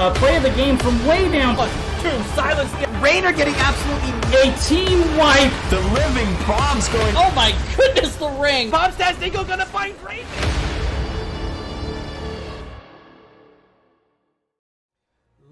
A play of the game from way down. Two, silence. Rainer getting absolutely a team wipe. The living bombs going. Oh my goodness, the ring. Bombs Tastigo gonna find Rainer.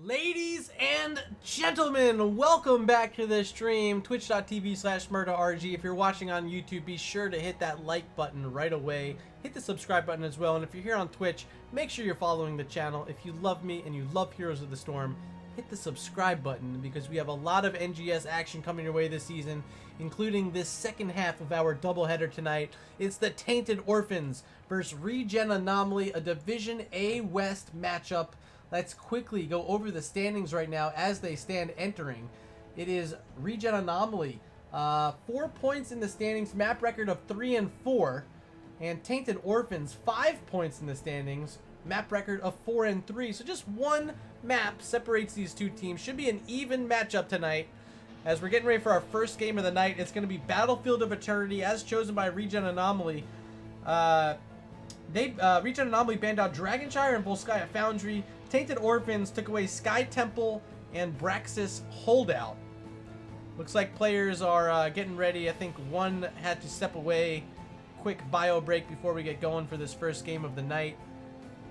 Ladies and gentlemen, welcome back to the stream, twitch.tv/MurdaRG. If you're watching on YouTube, be sure to hit that like button right away. Hit the subscribe button as well. And if you're here on Twitch, make sure you're following the channel. If you love me and you love Heroes of the Storm, hit the subscribe button because we have a lot of NGS action coming your way this season, including this second half of our doubleheader tonight. It's the Tainted Orphans versus ReGen Anomaly, a Division A West matchup. Let's quickly go over the standings right now as they stand entering. It is ReGen Anomaly, 4 points in the standings, map record of 3 and 4, and Tainted Orphans 5 points in the standings, map record of 4 and 3. So just one map separates these two teams. Should be an even matchup tonight. As we're getting ready for our first game of the night, it's going to be Battlefield of Eternity as chosen by ReGen Anomaly. ReGen Anomaly banned out Dragonshire and Volskaya Foundry. Tainted Orphans took away Sky Temple and Braxis Holdout. Looks like players are getting ready. I think one had to step away. Quick bio break before we get going for this first game of the night.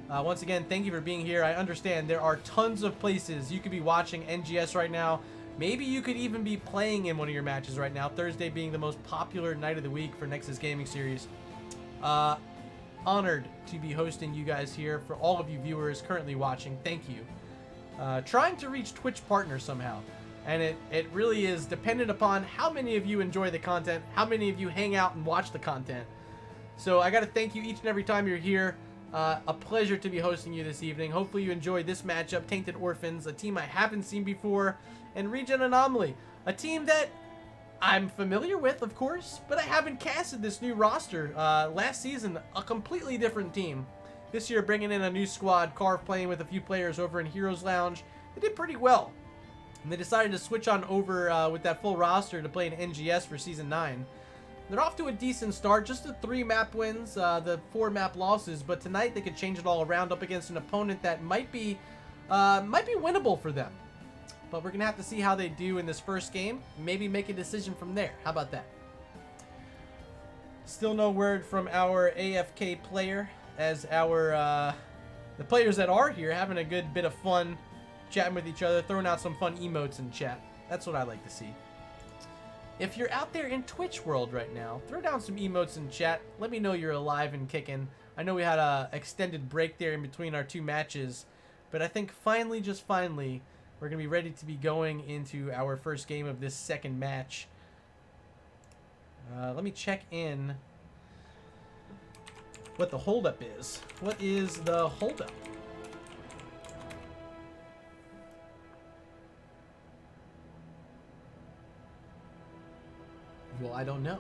Once again, thank you for being here. I understand there are tons of places you could be watching NGS right now. Maybe you could even be playing in one of your matches right now. Thursday being the most popular night of the week for Nexus Gaming Series. Honored to be hosting you guys here. For all of you viewers currently watching, thank you. Trying to reach Twitch partners somehow, and it really is dependent upon how many of you enjoy the content, how many of you hang out and watch the content. So I got to thank you each and every time you're here. A pleasure to be hosting you this evening. Hopefully you enjoyed this matchup. Tainted Orphans, a team I haven't seen before, and ReGen Anomaly, a team that I'm familiar with, of course, but I haven't casted this new roster. Last season, a completely different team. This year, bringing in a new squad, Carve playing with a few players over in Heroes Lounge. They did pretty well. And they decided to switch on over with that full roster to play in NGS for Season 9. They're off to a decent start, just the 3 map wins, the 4 map losses, but tonight they could change it all around up against an opponent that might be winnable for them. But we're going to have to see how they do in this first game. Maybe make a decision from there. How about that? Still no word from our AFK player, as our the players that are here having a good bit of fun chatting with each other, throwing out some fun emotes in chat. That's what I like to see. If you're out there in Twitch world right now, throw down some emotes in chat. Let me know you're alive and kicking. I know we had a extended break there in between our 2 matches, but I think finally, just finally, we're going to be ready to be going into our first game of this second match. Let me check in what the holdup is. What is the holdup? Well, I don't know.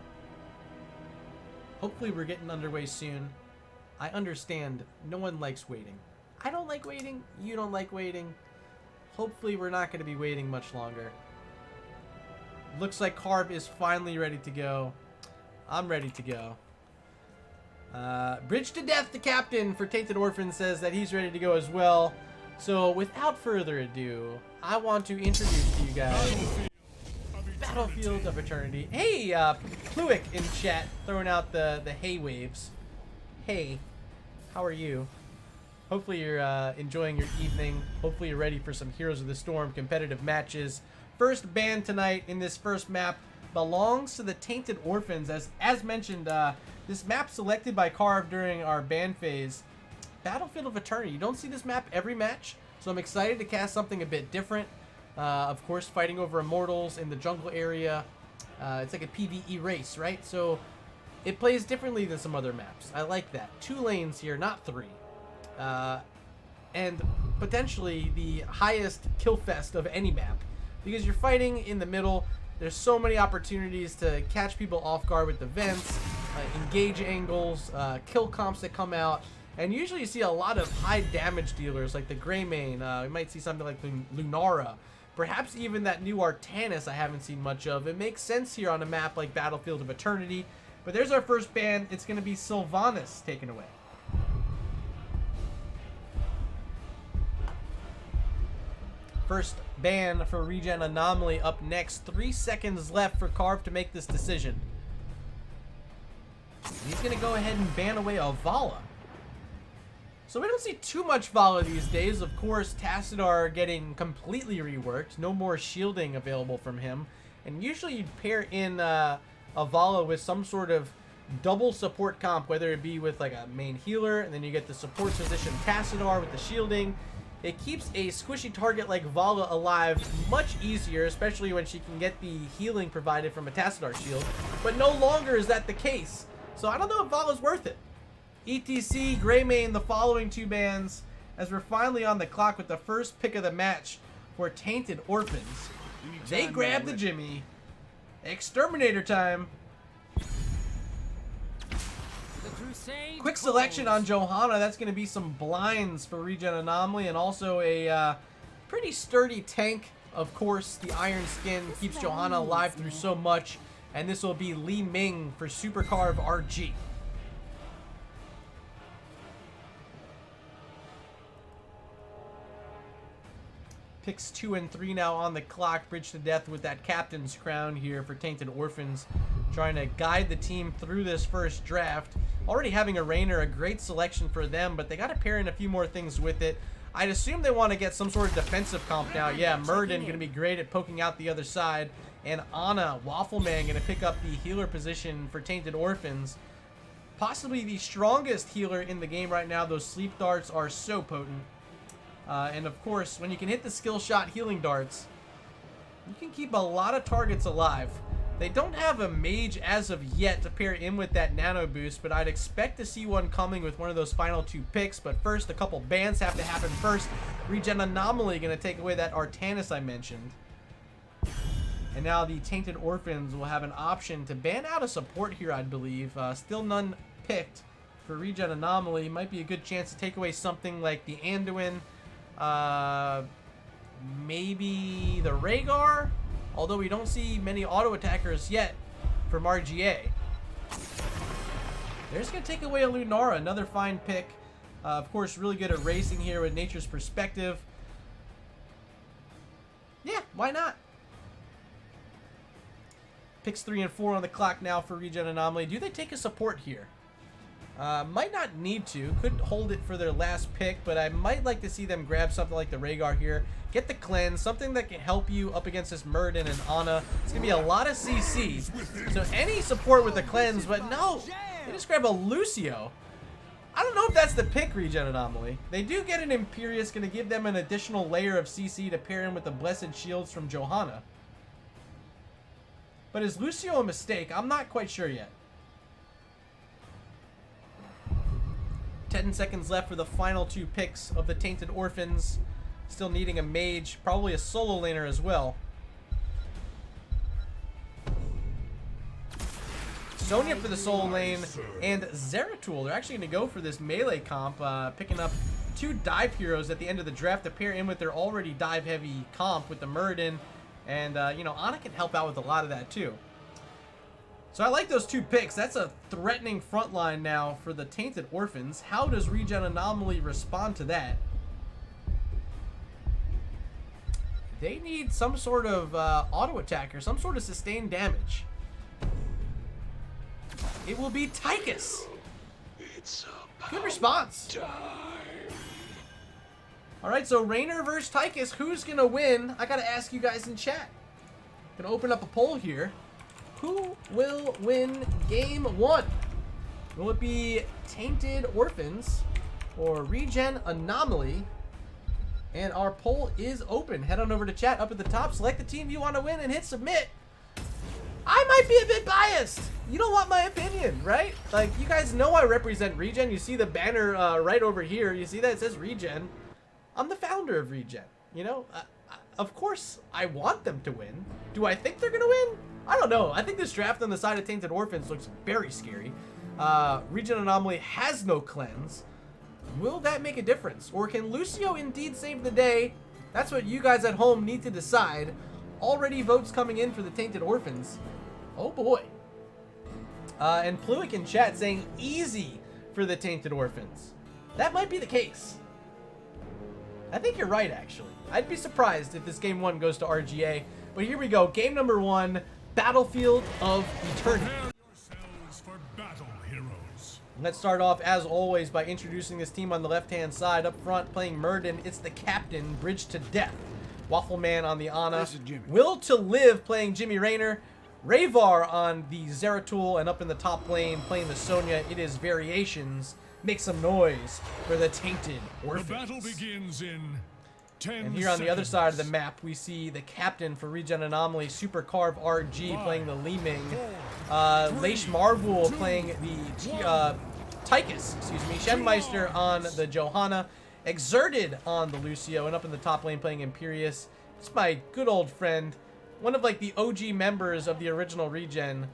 Hopefully we're getting underway soon. I understand no one likes waiting. I don't like waiting. You don't like waiting. Hopefully we're not going to be waiting much longer. Looks like Carb is finally ready to go. I'm ready to go. Bridge to Death, the captain for Tainted Orphans, says that he's ready to go as well. So without further ado, I want to introduce to you guys Battlefield of Eternity. Hey, Pluick in chat, throwing out the hay waves. Hey, how are you? Hopefully you're enjoying your evening. Hopefully you're ready for some Heroes of the Storm competitive matches. First ban tonight in this first map belongs to the Tainted Orphans. As mentioned, this map selected by Carve during our ban phase. Battlefield of Eternity. You don't see this map every match, so I'm excited to cast something a bit different. Of course, fighting over immortals in the jungle area. It's like a PvE race, right? So it plays differently than some other maps. I like that. 2 lanes here, not 3. And potentially the highest kill fest of any map, because you're fighting in the middle. There's so many opportunities to catch people off guard with the vents, engage angles, kill comps that come out, and usually you see a lot of high damage dealers like the Greymane. We might see something like Lunara, perhaps even that new Artanis I haven't seen much of. It makes sense here on a map like Battlefield of Eternity. But there's our first ban. It's going to be Sylvanas taken away. First ban for ReGen Anomaly up next. 3 seconds left for Carve to make this decision. He's going to go ahead and ban away a Vala. So we don't see too much Vala these days. Of course, Tassadar getting completely reworked. No more shielding available from him. And usually you'd pair in a Vala with some sort of double support comp, whether it be with like a main healer, and then you get the support position Tassadar with the shielding. It keeps a squishy target like Vala alive much easier, especially when she can get the healing provided from a Tassadar shield. But no longer is that the case. So I don't know if Vala's worth it. ETC, Greymane, the following 2 bans, as we're finally on the clock with the first pick of the match for Tainted Orphans. They grab the Jimmy. Exterminator time. Quick selection on JOHANNA. That's going to be some blinds for ReGen Anomaly, and also a pretty sturdy tank. Of course, the Iron Skin keeps JOHANNA alive through so much, and this will be Li Ming for Super Carve RG. Picks 2 and 3 now on the clock. Bridge to death with that captain's crown here for Tainted Orphans, trying to guide the team through this first draft. Already having a Rainer, a great selection for them, but they got to pair in a few more things with it. I'd assume they want to get some sort of defensive comp now. Yeah, Murden going to be great at poking out the other side. And Anna, Waffleman, going to pick up the healer position for Tainted Orphans. Possibly the strongest healer in the game right now. Those sleep darts are so potent. And of course, when you can hit the skill shot healing darts, you can keep a lot of targets alive. They don't have a mage as of yet to pair in with that nano boost, but I'd expect to see one coming with one of those final 2 picks. But first, a couple bans have to happen first. ReGen Anomaly going to take away that Artanis I mentioned. And now the Tainted Orphans will have an option to ban out a support here, I believe. Still none picked for ReGen Anomaly. Might be a good chance to take away something like the Anduin. Maybe the Rhaegar, although we don't see many auto attackers yet from RGA. They're just going to take away a Lunara, another fine pick. Of course, really good at racing here with Nature's Perspective. Yeah, why not? Picks 3 and 4 on the clock now for ReGen Anomaly. Do they take a support here? Might not need to. Could hold it for their last pick, but I might like to see them grab something like the Rhaegar here. Get the cleanse, something that can help you up against this Murden and Anna. It's going to be a lot of CC. So any support with the cleanse, but no. They just grab a Lucio. I don't know if that's the pick, ReGen Anomaly. They do get an Imperious, going to give them an additional layer of CC to pair in with the Blessed Shields from JOHANNA. But is Lucio a mistake? I'm not quite sure yet. 10 seconds left for the final 2 picks of the Tainted Orphans. Still needing a mage, probably a solo laner as well. Sonya for the solo lane, and Zeratul. They're actually going to go for this melee comp, picking up 2 dive heroes at the end of the draft to pair in with their already dive-heavy comp with the Murden. And, you know, Anna can help out with a lot of that, too. So I like those 2 picks. That's a threatening front line now for the Tainted Orphans. How does ReGen Anomaly respond to that? They need some sort of auto attack or some sort of sustained damage. It will be TYCHUS. Good response. Alright, so Rainer versus TYCHUS. Who's going to win? I got to ask you guys in chat. Going to open up a poll here. Who will win game 1? Will it be Tainted Orphans or ReGen Anomaly? And our poll is open. Head on over to chat up at the top. Select the team you want to win and hit submit. I might be a bit biased. You don't want my opinion, right? Like, you guys know I represent ReGen. You see the banner right over here. You see that it says ReGen. I'm the founder of ReGen. You know, of course I want them to win. Do I think they're going to win? I don't know. I think this draft on the side of Tainted Orphans looks very scary. ReGen Anomaly has no cleanse. Will that make a difference? Or can Lucio indeed save the day? That's what you guys at home need to decide. Already votes coming in for the Tainted Orphans. Oh boy. And Pluick in chat saying easy for the Tainted Orphans. That might be the case. I think you're right, actually. I'd be surprised if this game 1 goes to RGA. But here we go. Game number 1, Battlefield of Eternity. Prepare yourselves for battle, heroes. Let's start off, as always, by introducing this team on the left-hand side. Up front, playing Murden, it's the captain, Bridge to Death. Waffleman on the Ana. Will to Live playing Jimmy Raynor. Rayvar on the Zeratul, and up in the top lane, playing the Sonya, it is Variations. Make some noise for the Tainted Orphans. The battle begins in 10 And here on the other side of the seconds. map, we see the captain for ReGen Anomaly, Super Carve RG, playing the Li Ming. Leish Marvel playing the TYCHUS, excuse me. Shenmeister on the Johanna. Exerted on the Lucio, and up in the top lane playing Imperius. It's my good old friend, one of like the OG members of the original ReGen,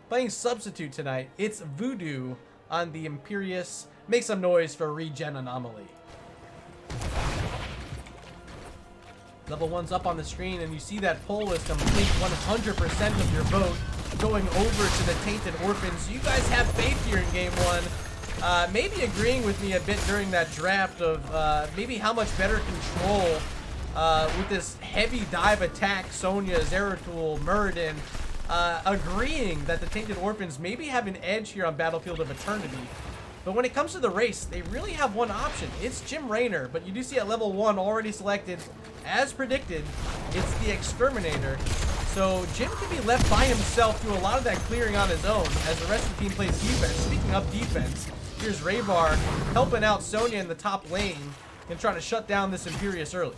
playing Substitute tonight. It's Voodoo on the Imperius. Make some noise for ReGen Anomaly. Level 1's up on the screen, and you see that poll is complete. 100% of your vote going over to the Tainted Orphans. You guys have faith here in Game 1. Maybe agreeing with me a bit during that draft of maybe how much better control with this heavy dive attack, Sonya, Zeratul, Muradin, agreeing that the Tainted Orphans maybe have an edge here on Battlefield of Eternity. But when it comes to the race, they really have one option. It's Jim Raynor, but you do see at level 1 already selected, as predicted, it's the Exterminator. So Jim can be left by himself, do a lot of that clearing on his own as the rest of the team plays defense. Speaking of defense, here's Rayvar helping out Sonya in the top lane and trying to shut down this Imperius early.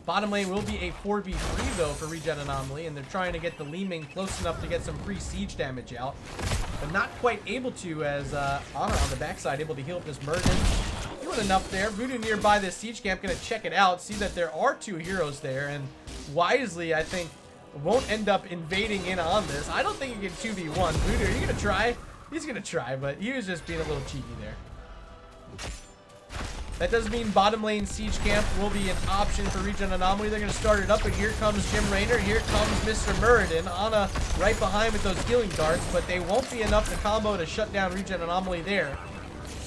Bottom lane will be a 4v3 though for ReGen Anomaly, and they're trying to get the Li Ming close enough to get some free siege damage out, but not quite able to, as Ana on the backside able to heal up this Murden. Doing enough there. Voodoo nearby this siege camp, gonna check it out, see that there are 2 heroes there, and wisely, I think, won't end up invading in on this. I don't think you can 2v1. Voodoo, are you gonna try? He's gonna try, but he was just being a little cheeky there. That does mean bottom lane siege camp will be an option for ReGen Anomaly. They're going to start it up, and here comes Jim Raynor. Here comes Mr. Muradin. Ana right behind with those healing darts, but they won't be enough to combo to shut down ReGen Anomaly there.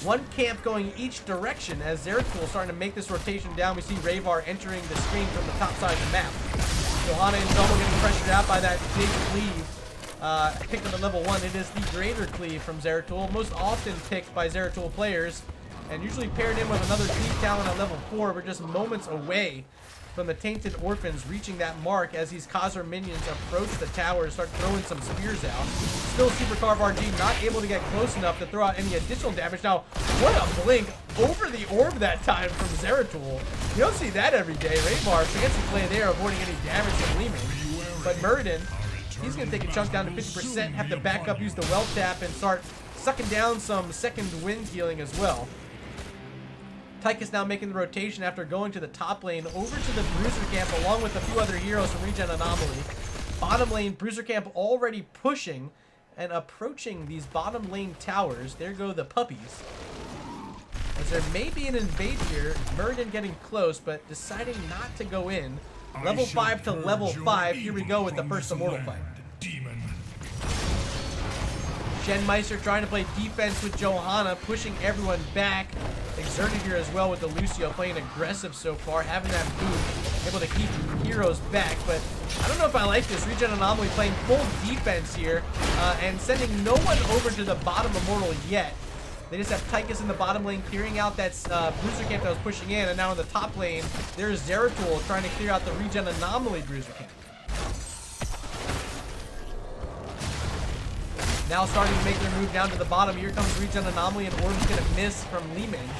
One camp going each direction as Zeratul starting to make this rotation down. We see Rayvar entering the screen from the top side of the map. JOHANNA and Zomo getting pressured out by that big cleave. Picked up at level 1. It is the greater cleave from Zeratul, most often picked by Zeratul players, and usually paired in with another cleave talent at level 4. We're just moments away from the Tainted Orphans reaching that mark as these Khazar minions approach the tower and start throwing some spears out. Still Super Carve RG not able to get close enough to throw out any additional damage. Now, what a blink over the orb that time from Zeratul. You don't see that every day. Rayvar, fancy play there, avoiding any damage from Li Ming. But Muradin, he's going to take a chunk down to 50%, have to back up, use the well tap, and start sucking down some second wind healing as well. TYCHUS now making the rotation after going to the top lane over to the Bruiser camp along with a few other heroes from ReGen Anomaly. Bottom lane, Bruiser camp already pushing and approaching these bottom lane towers. There go the puppies. As there may be an invade here, Muradin getting close, but deciding not to go in. Level 5 to level 5. Here we go with the first Immortal fight. Demon. Shenmeister trying to play defense with JOHANNA, pushing everyone back. Exerted here as well with the Lucio, playing aggressive so far, having that boot, able to keep heroes back. But I don't know if I like this. ReGen Anomaly playing full defense here and sending no one over to the bottom Immortal yet. They just have TYCHUS in the bottom lane clearing out that Bruiser camp that was pushing in, and now in the top lane, there's Zeratul trying to clear out the ReGen Anomaly Bruiser camp. Now starting to make their move down to the bottom. Here comes ReGen Anomaly, and Orb's going to miss from Li Ming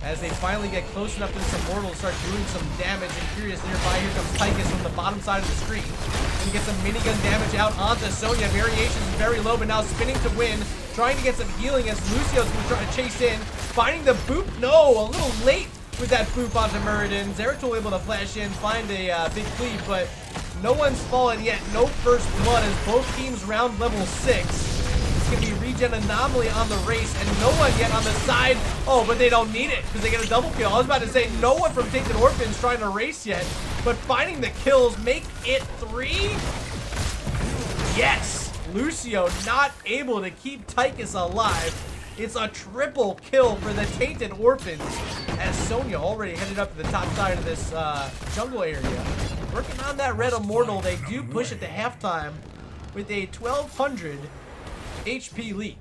as they finally get close enough to this Immortal to start doing some damage. And curious nearby, here comes TYCHUS from the bottom side of the screen. And get some minigun damage out onto Sonya. Variations very low, but now spinning to win. Trying to get some healing as Lucio's going to try to chase in. Finding the boop. No, a little late with that boop onto Muradin. Zeratul able to flash in, find a big cleave, but no one's fallen yet. No first blood as both teams round level 6. It's going to be ReGen Anomaly on the race, and no one yet on the side. Oh, but they don't need it because they get a double kill. I was about to say no one from Tainted Orphans trying to race yet, but finding the kills make it 3. Yes! Lucio not able to keep TYCHUS alive. It's a triple kill for the Tainted Orphans, as Sonya already headed up to the top side of this jungle area. Working on that Red Immortal, they do push it to halftime with a 1200 HP lead.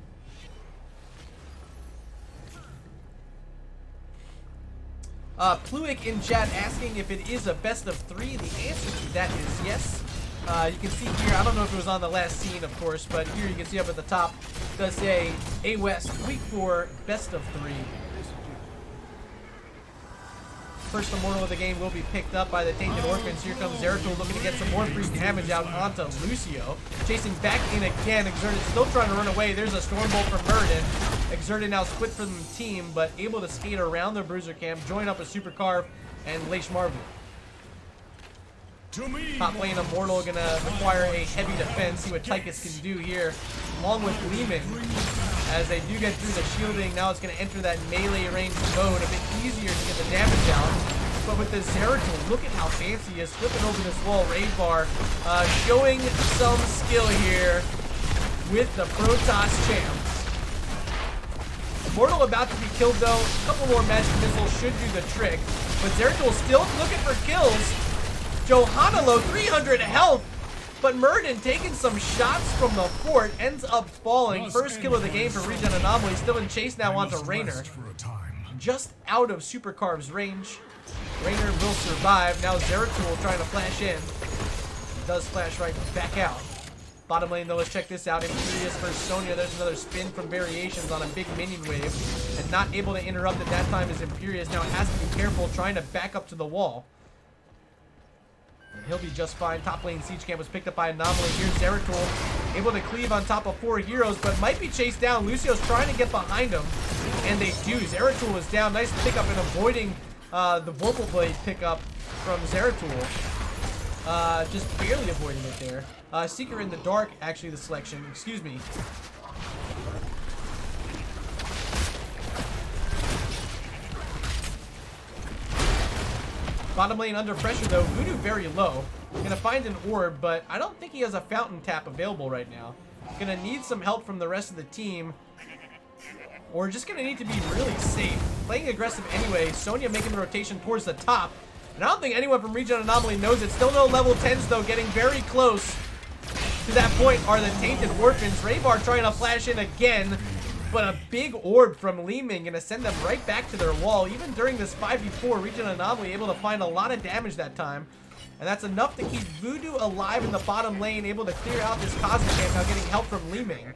Pluick in chat asking if it is a best of 3. The answer to that is yes. You can see here, I don't know if it was on the last scene, of course, but here you can see up at the top, it does say A West Week 4 best of 3. First Immortal of the game will be picked up by the Tainted Orphans. Here comes Zeratul looking to get some more free damage out onto Lucio. Chasing back in again. Exerted still trying to run away. There's a Stormbolt from Muradin. Exerted now split from the team, but able to skate around the Bruiser camp, join up with Super Carve and Leish Marvel. Top lane Immortal gonna require a heavy defense. See what TYCHUS can do here, along with Lehman. As they do get through the shielding, now it's going to enter that melee range mode. A bit easier to get the damage out. But with the Zeratul, look at how fancy he is. Flipping over this wall, Raidbar, showing some skill here with the Protoss champs. Immortal about to be killed though. A couple more magic missiles should do the trick. But Zeratul still looking for kills. JOHANNA low, 300 health. But Muradin taking some shots from the fort, ends up falling. First kill of the game for ReGen Anomaly. Still in chase now onto Raynor. Just out of Super Carve's range. Raynor will survive. Now Zeratul trying to flash in. Does flash right back out. Bottom lane though, let's check this out. Imperious versus Sonya. There's another spin from Variations on a big minion wave. And not able to interrupt at that time is Imperious. Now has to be careful trying to back up to the wall. And he'll be just fine. Top lane Siege Camp was picked up by Anomaly. Here's Zeratul, able to cleave on top of 4 heroes, but might be chased down. Lucio's trying to get behind him, and they do. Zeratul is down. Nice pickup and avoiding the Vorpal Blade pickup from Zeratul. Just barely avoiding it there. Seeker in the Dark, actually the selection. Excuse me. Bottom lane under pressure though. Voodoo very low. Gonna find an orb, but I don't think he has a fountain tap available right now. Gonna need some help from the rest of the team. Or just gonna need to be really safe. Playing aggressive anyway. Sonya making the rotation towards the top. And I don't think anyone from ReGen Anomaly knows it. Still no level 10s though. Getting very close to that point are the Tainted Orphans. Raybar trying to flash in again. But a big orb from Leeming gonna send them right back to their wall. Even during this 5v4, ReGen Anomaly able to find a lot of damage that time. And that's enough to keep Voodoo alive in the bottom lane, able to clear out this Cosmic Camp, now getting help from Leeming.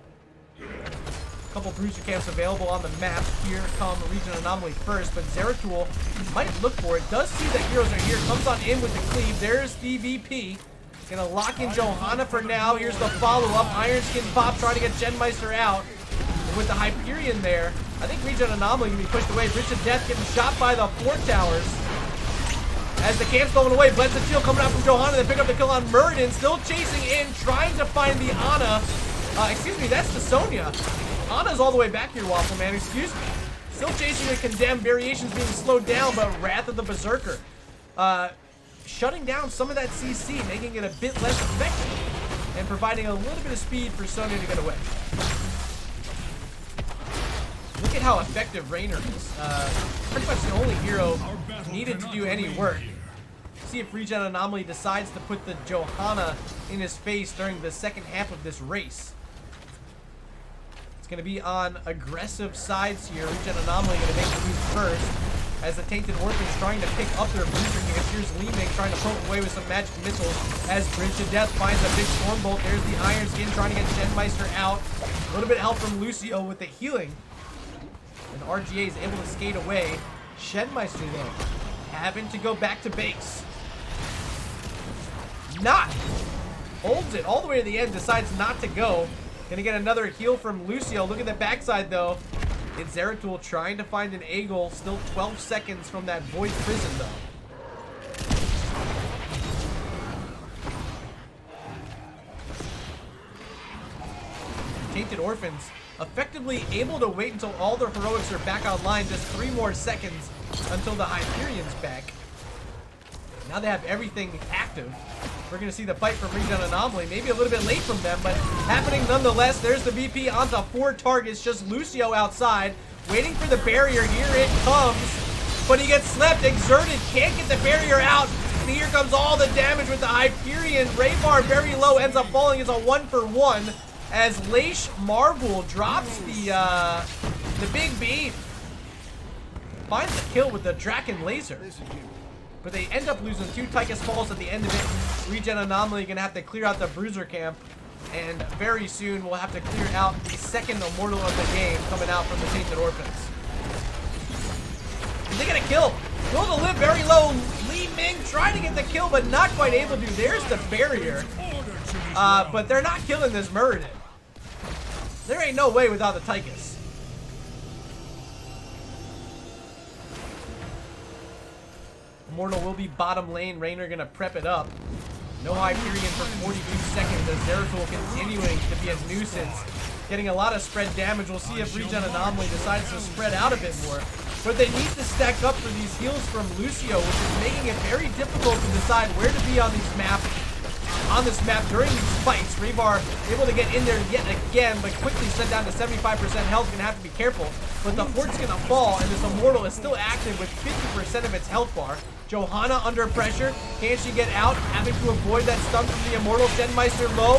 A couple Bruiser Camps available on the map. Here come ReGen Anomaly first, but Zeratul might look for it. Does see that heroes are here, comes on in with the cleave. There's the VP. Gonna lock in JOHANNA for now. Here's the follow-up. Iron Skin Pop trying to get Genmeister out. With the Hyperion there, I think ReGen Anomaly can be pushed away. Bridge of Death getting shot by the Fort Towers. As the camp's going away, Blessed Shield coming out from JOHANNA. They pick up the kill on Muradin, still chasing in, trying to find the Ana. Excuse me, that's the Sonya. Ana's all the way back here, Waffle Man, excuse me. Still chasing the Condemned. Variations being slowed down, but Wrath of the Berserker. Shutting down some of that CC, making it a bit less effective. And providing a little bit of speed for Sonya to get away. Look at how effective Raynor is. Pretty much the only hero needed to do any work. See if ReGen Anomaly decides to put the JOHANNA in his face during the second half of this race. It's going to be on aggressive sides here. ReGen Anomaly going to make the move first. As the Tainted Orphans trying to pick up their Bruiser camp. Here's Leeming trying to poke away with some magic missiles. As Bridge of Death finds a big Stormbolt. There's the Iron Skin trying to get Genmeister out. A little bit of help from Lucio with the healing. And RGA is able to skate away. Genmeister though, having to go back to base. Not. Holds it all the way to the end, decides not to go. Gonna get another heal from Lucio. Look at the backside though. It's Zeratul trying to find an Eagle. Still 12 seconds from that Void Prison though. Tainted Orphans effectively able to wait until all their heroics are back online. Just 3 more seconds until the Hyperion's back. Now they have everything active. We're going to see the fight from ReGen Anomaly. Maybe a little bit late from them, but happening nonetheless. There's the VP onto 4 targets. Just Lucio outside, waiting for the barrier. Here it comes, but he gets slept. Exerted can't get the barrier out. And here comes all the damage with the Hyperion. Rayvar very low, ends up falling. It's a 1-for-1 as Leish Marvel drops the big beam. Finds the kill with the Draken Laser. But they end up losing 2 TYCHUS falls at the end of it. ReGen Anomaly gonna have to clear out the Bruiser camp. And very soon we'll have to clear out the second Immortal of the game coming out from the Tainted Orphans. And they get a kill. Will to live very low. Li Ming trying to get the kill, but not quite able to. There's the barrier. But they're not killing this Muradin. There ain't no way without the TYCHUS. Immortal will be bottom lane. Raynor gonna prep it up. No Hyperion for 42 seconds as Zeratul continuing to be a nuisance. Getting a lot of spread damage. We'll see if ReGen Anomaly decides to spread out a bit more. But they need to stack up for these heals from Lucio, which is making it very difficult to decide where to be on this map during these fights. Rayvar able to get in there yet again, but quickly sent down to 75% health. Gonna have to be careful. But the fort's gonna fall, and this Immortal is still active with 50% of its health bar. JOHANNA under pressure. Can she get out? Having to avoid that stun from the Immortal. Shenmeister low.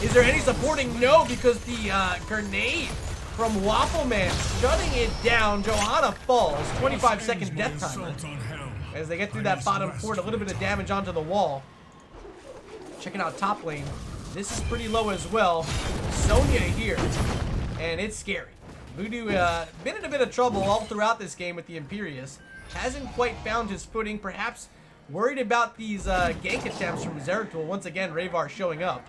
Is there any supporting? No, because the grenade from Waffleman shutting it down. JOHANNA falls. 25-second death timer. As they get through that bottom fort, a little bit of damage onto the wall. Checking out top lane. This is pretty low as well. Sonya here. And it's scary. Voodoo been in a bit of trouble all throughout this game with the Imperius. Hasn't quite found his footing. Perhaps worried about these gank attempts from Zeratul. Once again, Rayvar showing up.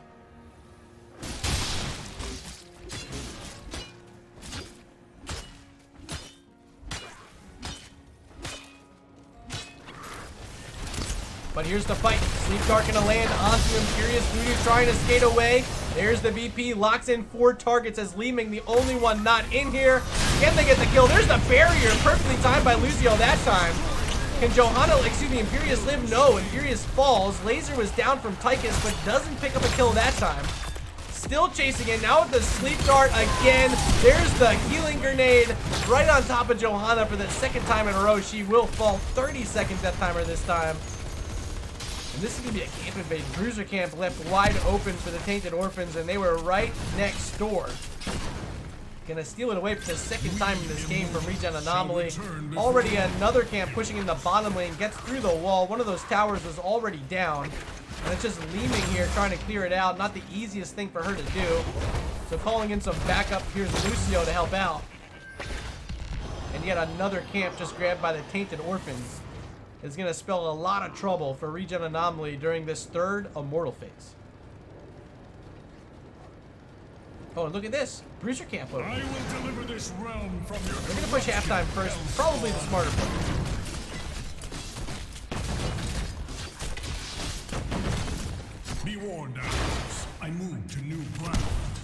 But here's the fight. Sleep Dark gonna land onto Imperius. Voodoo trying to skate away. There's the VP. Locks in 4 targets as Li Ming, the only one not in here. Can they get the kill? There's the barrier. Perfectly timed by Lucio that time. Can Imperius live? No. Imperius falls. Laser was down from TYCHUS, but doesn't pick up a kill that time. Still chasing it. Now with the Sleep Dart again. There's the healing grenade right on top of JOHANNA for the 2nd time in a row. She will fall. 30-second death timer this time. And this is going to be a camp invade. Bruiser camp left wide open for the Tainted Orphans, and they were right next door. Gonna steal it away for the 2nd time in this game from ReGen Anomaly. Already another camp pushing in the bottom lane. Gets through the wall. One of those towers was already down. And it's just Li Ming here trying to clear it out. Not the easiest thing for her to do. So calling in some backup. Here's Lucio to help out. And yet another camp just grabbed by the Tainted Orphans. Is going to spell a lot of trouble for ReGen Anomaly during this 3rd Immortal phase. Oh, and look at this. Bruiser camp over. I will deliver this realm from your. We're going to push halftime first. Probably the smarter play. Be warned, allies. I move to new ground.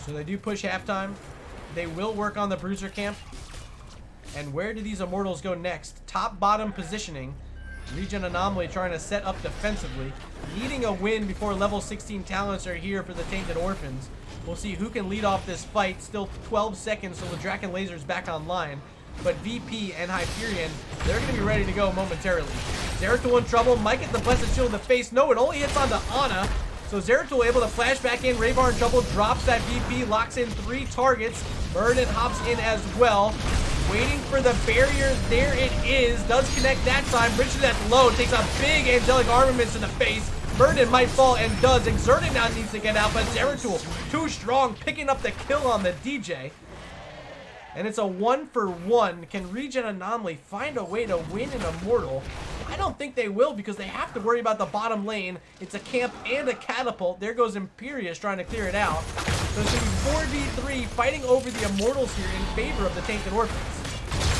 So they do push halftime. They will work on the Bruiser camp. And where do these Immortals go next? Top, bottom positioning. ReGen Anomaly trying to set up defensively. Needing a win before level 16 talents are here for the Tainted Orphans. We'll see who can lead off this fight. Still 12 seconds till the Draken Laser's back online. But VP and Hyperion, they're going to be ready to go momentarily. Zeratul in trouble. Might get the Blessed Shield in the face. No, it only hits onto Ana. So Zeratul able to flash back in. Rayvar in trouble. Drops that VP. Locks in 3 targets. Muradin hops in as well. Waiting for the barrier. There it is. Does connect that time. Bridges that low. Takes a big angelic armaments in the face. Muradin might fall and does. Exerted now needs to get out, but Zeratul too strong, picking up the kill on the DJ. And it's a 1-for-1. Can ReGen Anomaly find a way to win an Immortal? I don't think they will because they have to worry about the bottom lane. It's a camp and a catapult. There goes Imperius trying to clear it out. So it's going to be 4v3 fighting over the Immortals here in favor of the Tainted Orphans.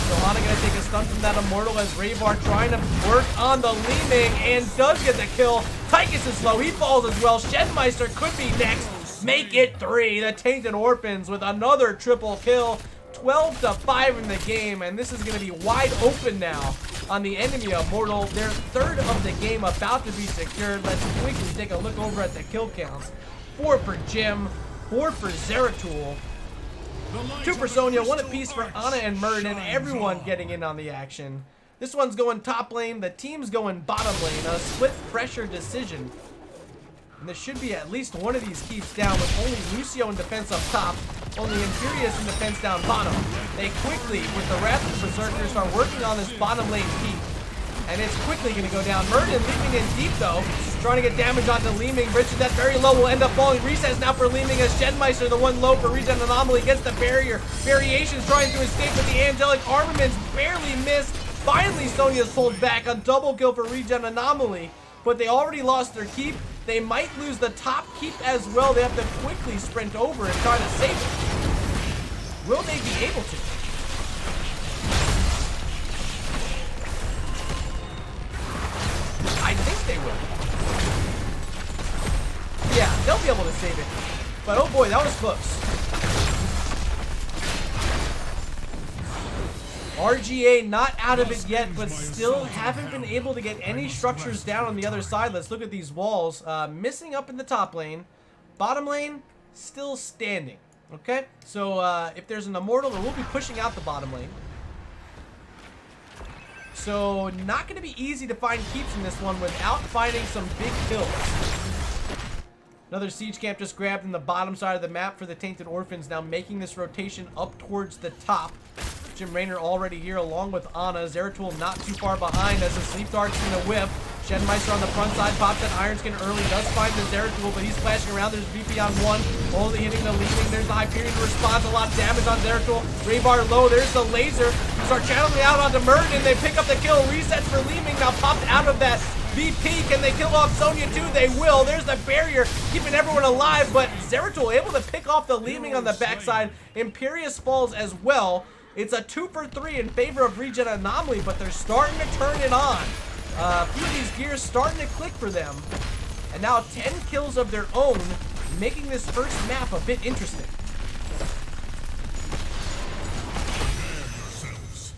JOHANNA going to take a stun from that Immortal as Rayvar trying to work on the Li Ming and does get the kill. TYCHUS is low. He falls as well. Shenmeister could be next. Make it 3. The Tainted Orphans with another triple kill. 12-5 in the game, and this is going to be wide open now on the enemy Immortal. Their third of the game about to be secured. Let's quickly take a look over at the kill counts. 4 for Jim, 4 for Zeratul, 2 for Sonya, 1 apiece for Anna and Muradin. Everyone getting in on the action. This one's going top lane. The team's going bottom lane. A split pressure decision. And there should be at least one of these keeps down with only Lucio in defense up top, only Imperius in defense down bottom. They quickly, with the Wrath of the Berserkers, are working on this bottom lane keep. And it's quickly going to go down. Muradin leaping in deep though, trying to get damage onto Leeming. Bridget that very low will end up falling. Resets now for Leeming as Shenmeister, the one low for ReGen Anomaly, gets the barrier. Variations trying to escape with the angelic armaments, barely missed. Finally, Sonya's pulled back. A double kill for ReGen Anomaly, but they already lost their keep. They might lose the top keep as well. They have to quickly sprint over and try to save it. Will they be able to? I think they will. Yeah, they'll be able to save it. But oh boy, that was close. RGA not out of it yet, but still haven't been able to get any structures down on the other side. Let's look at these walls. Missing up in the top lane. Bottom lane, still standing. Okay? So if there's an Immortal, it will be pushing out the bottom lane. So not going to be easy to find keeps in this one without finding some big kills. Another siege camp just grabbed in the bottom side of the map for the Tainted Orphans, now making this rotation up towards the top. Jim Raynor already here along with Anna. Zeratul not too far behind as the Sleep Dart's gonna whip. Shenmeister on the front side pops that Iron Skin early, does find the Zeratul, but he's flashing around. There's VP on 1, only hitting the Leeming. There's the Hyperion response, a lot of damage on Zeratul. Raybar low, there's the laser. Start channeling out onto Muradin. They pick up the kill, resets for Leeming, now popped out of that. VP, can they kill off Sonya too? They will. There's the barrier, keeping everyone alive, but Zeratul able to pick off the Leeming on the backside. Imperius falls as well. It's a 2 for 3 in favor of ReGen Anomaly, but they're starting to turn it on. A few of these gears starting to click for them. And now 10 kills of their own, making this first map a bit interesting.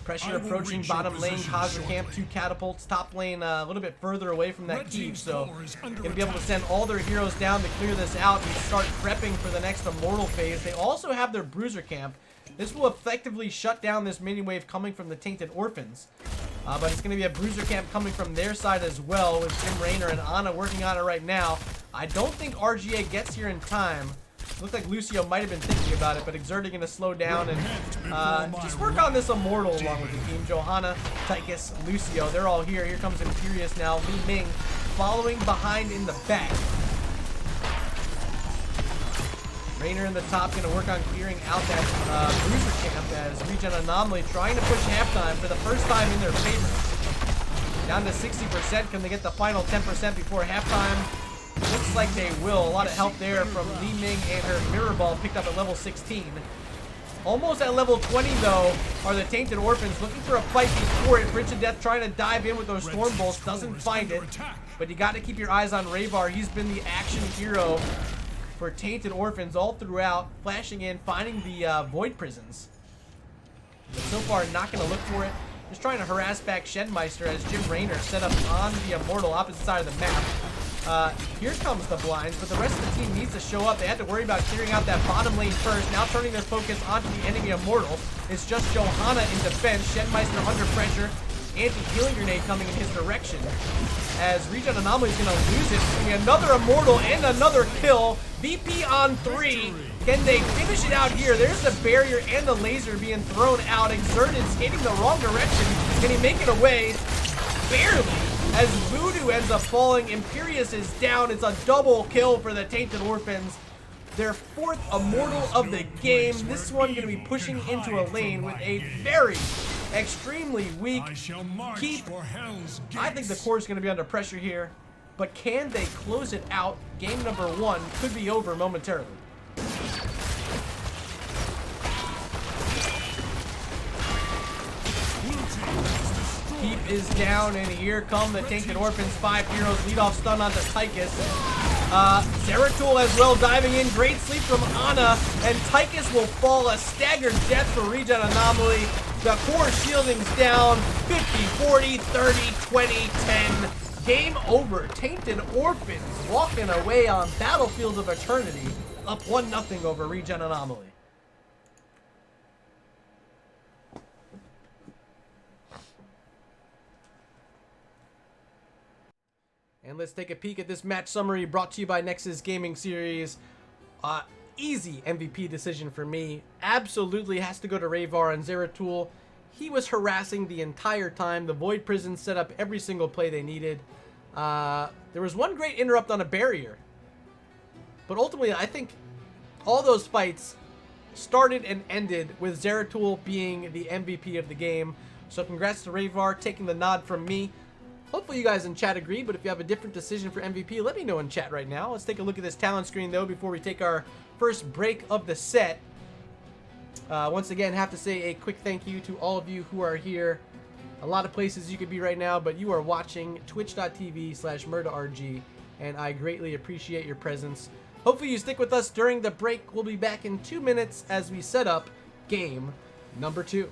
Pressure approaching bottom lane, Cosmic Camp, 2 catapults, top lane a little bit further away from that keep, so gonna be able to send all their heroes down to clear this out and start prepping for the next Immortal phase. They also have their Bruiser Camp. This will effectively shut down this mini wave coming from the Tainted Orphans. But it's going to be a Bruiser Camp coming from their side as well, with Jim Raynor and Anna working on it right now. I don't think RGA gets here in time. Looks like Lucio might have been thinking about it, but Exerting going to slow down and just work on this Immortal along with the team. JOHANNA, TYCHUS, Lucio, they're all here. Here comes Imperius now. Li Ming following behind in the back. Raynor in the top, going to work on clearing out that Bruiser Camp as ReGen Anomaly trying to push halftime for the first time in their favor. Down to 60%. Can they get the final 10% before halftime? Looks like they will. A lot of help there from Li Ming and her Mirror Ball picked up at level 16. Almost at level 20, though, are the Tainted Orphans looking for a fight before it. Bridge of Death trying to dive in with those Storm Bolts. Doesn't find it. But you got to keep your eyes on Raybar. He's been the action hero for Tainted Orphans all throughout, flashing in, finding the Void Prisons. But so far, not going to look for it. Just trying to harass back Shenmeister as Jim Raynor set up on the Immortal, opposite side of the map. Here comes the blinds, but the rest of the team needs to show up. They had to worry about clearing out that bottom lane first. Now turning their focus onto the enemy Immortal. It's just JOHANNA in defense. Shenmeister under pressure. Anti-healing grenade coming in his direction. As ReGen Anomaly is going to lose it. It's going to be another Immortal and another kill. VP on 3. Can they finish it out here? There's the barrier and the laser being thrown out. Exerted, skating the wrong direction. Can he make it away? Barely. As Voodoo ends up falling, Imperius is down. It's a double kill for the Tainted Orphans. Their 4th Immortal of the game. This one going to be pushing into a lane with a very extremely weak keep. I think the core is going to be under pressure here, but can they close it out? Game number 1 could be over momentarily. Keep is down, and here come the Tainted Orphans. 5 heroes, lead off stun onto TYCHUS. Zeratul as well diving in. Great sleep from Ana. And TYCHUS will fall a staggered death for ReGen Anomaly. The core shielding's down. 50, 40, 30, 20, 10. Game over. Tainted Orphans walking away on Battlefield of Eternity. Up 1-0 over ReGen Anomaly. And let's take a peek at this match summary brought to you by Nexus Gaming Series. Easy MVP decision for me. Absolutely has to go to Rayvar and Zeratul. He was harassing the entire time. The Void Prison set up every single play they needed. There was one great interrupt on a barrier. But ultimately, I think all those fights started and ended with Zeratul being the MVP of the game. So congrats to Rayvar taking the nod from me. Hopefully you guys in chat agree, but if you have a different decision for MVP, let me know in chat right now. Let's take a look at this talent screen, though, before we take our first break of the set. Once again, have to say a quick thank you to all of you who are here. A lot of places you could be right now, but you are watching twitch.tv/MurdaRG, and I greatly appreciate your presence. Hopefully you stick with us during the break. We'll be back in 2 minutes as we set up game number 2.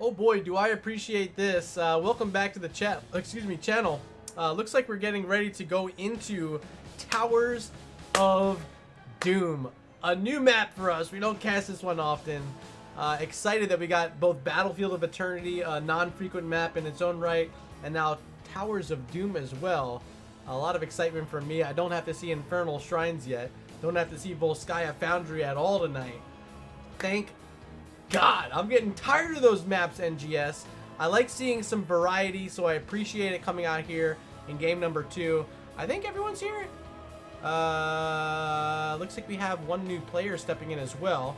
Oh boy, do I appreciate this. Welcome back to the channel. Looks like we're getting ready to go into Towers of Doom. A new map for us. We don't cast this one often. Excited that we got both Battlefield of Eternity, a non-frequent map in its own right, and now Towers of Doom as well. A lot of excitement for me. I don't have to see Infernal Shrines yet. Don't have to see Volskaya Foundry at all tonight. Thank God. I'm getting tired of those maps, NGS. I like seeing some variety, so I appreciate it coming out here in game number 2. I think everyone's here. Looks like we have one new player stepping in as well.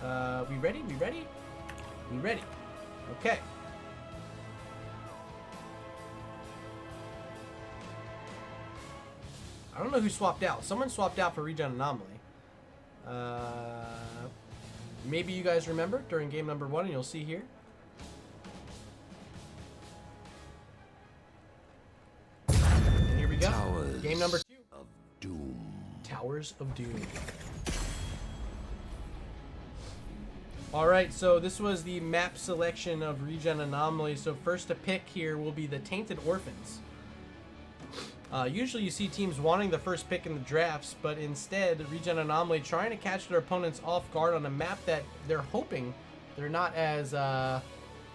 We ready? We ready? We ready. Okay. I don't know who swapped out. Someone swapped out for ReGen Anomaly. Maybe you guys remember during game number 1, and you'll see here. And here we go. Towers game number 2. of Doom. Towers of Doom. Alright, so this was the map selection of ReGen Anomaly. So first to pick here will be the Tainted Orphans. Usually you see teams wanting the first pick in the drafts, but instead, ReGen Anomaly trying to catch their opponents off guard on a map that they're hoping they're not as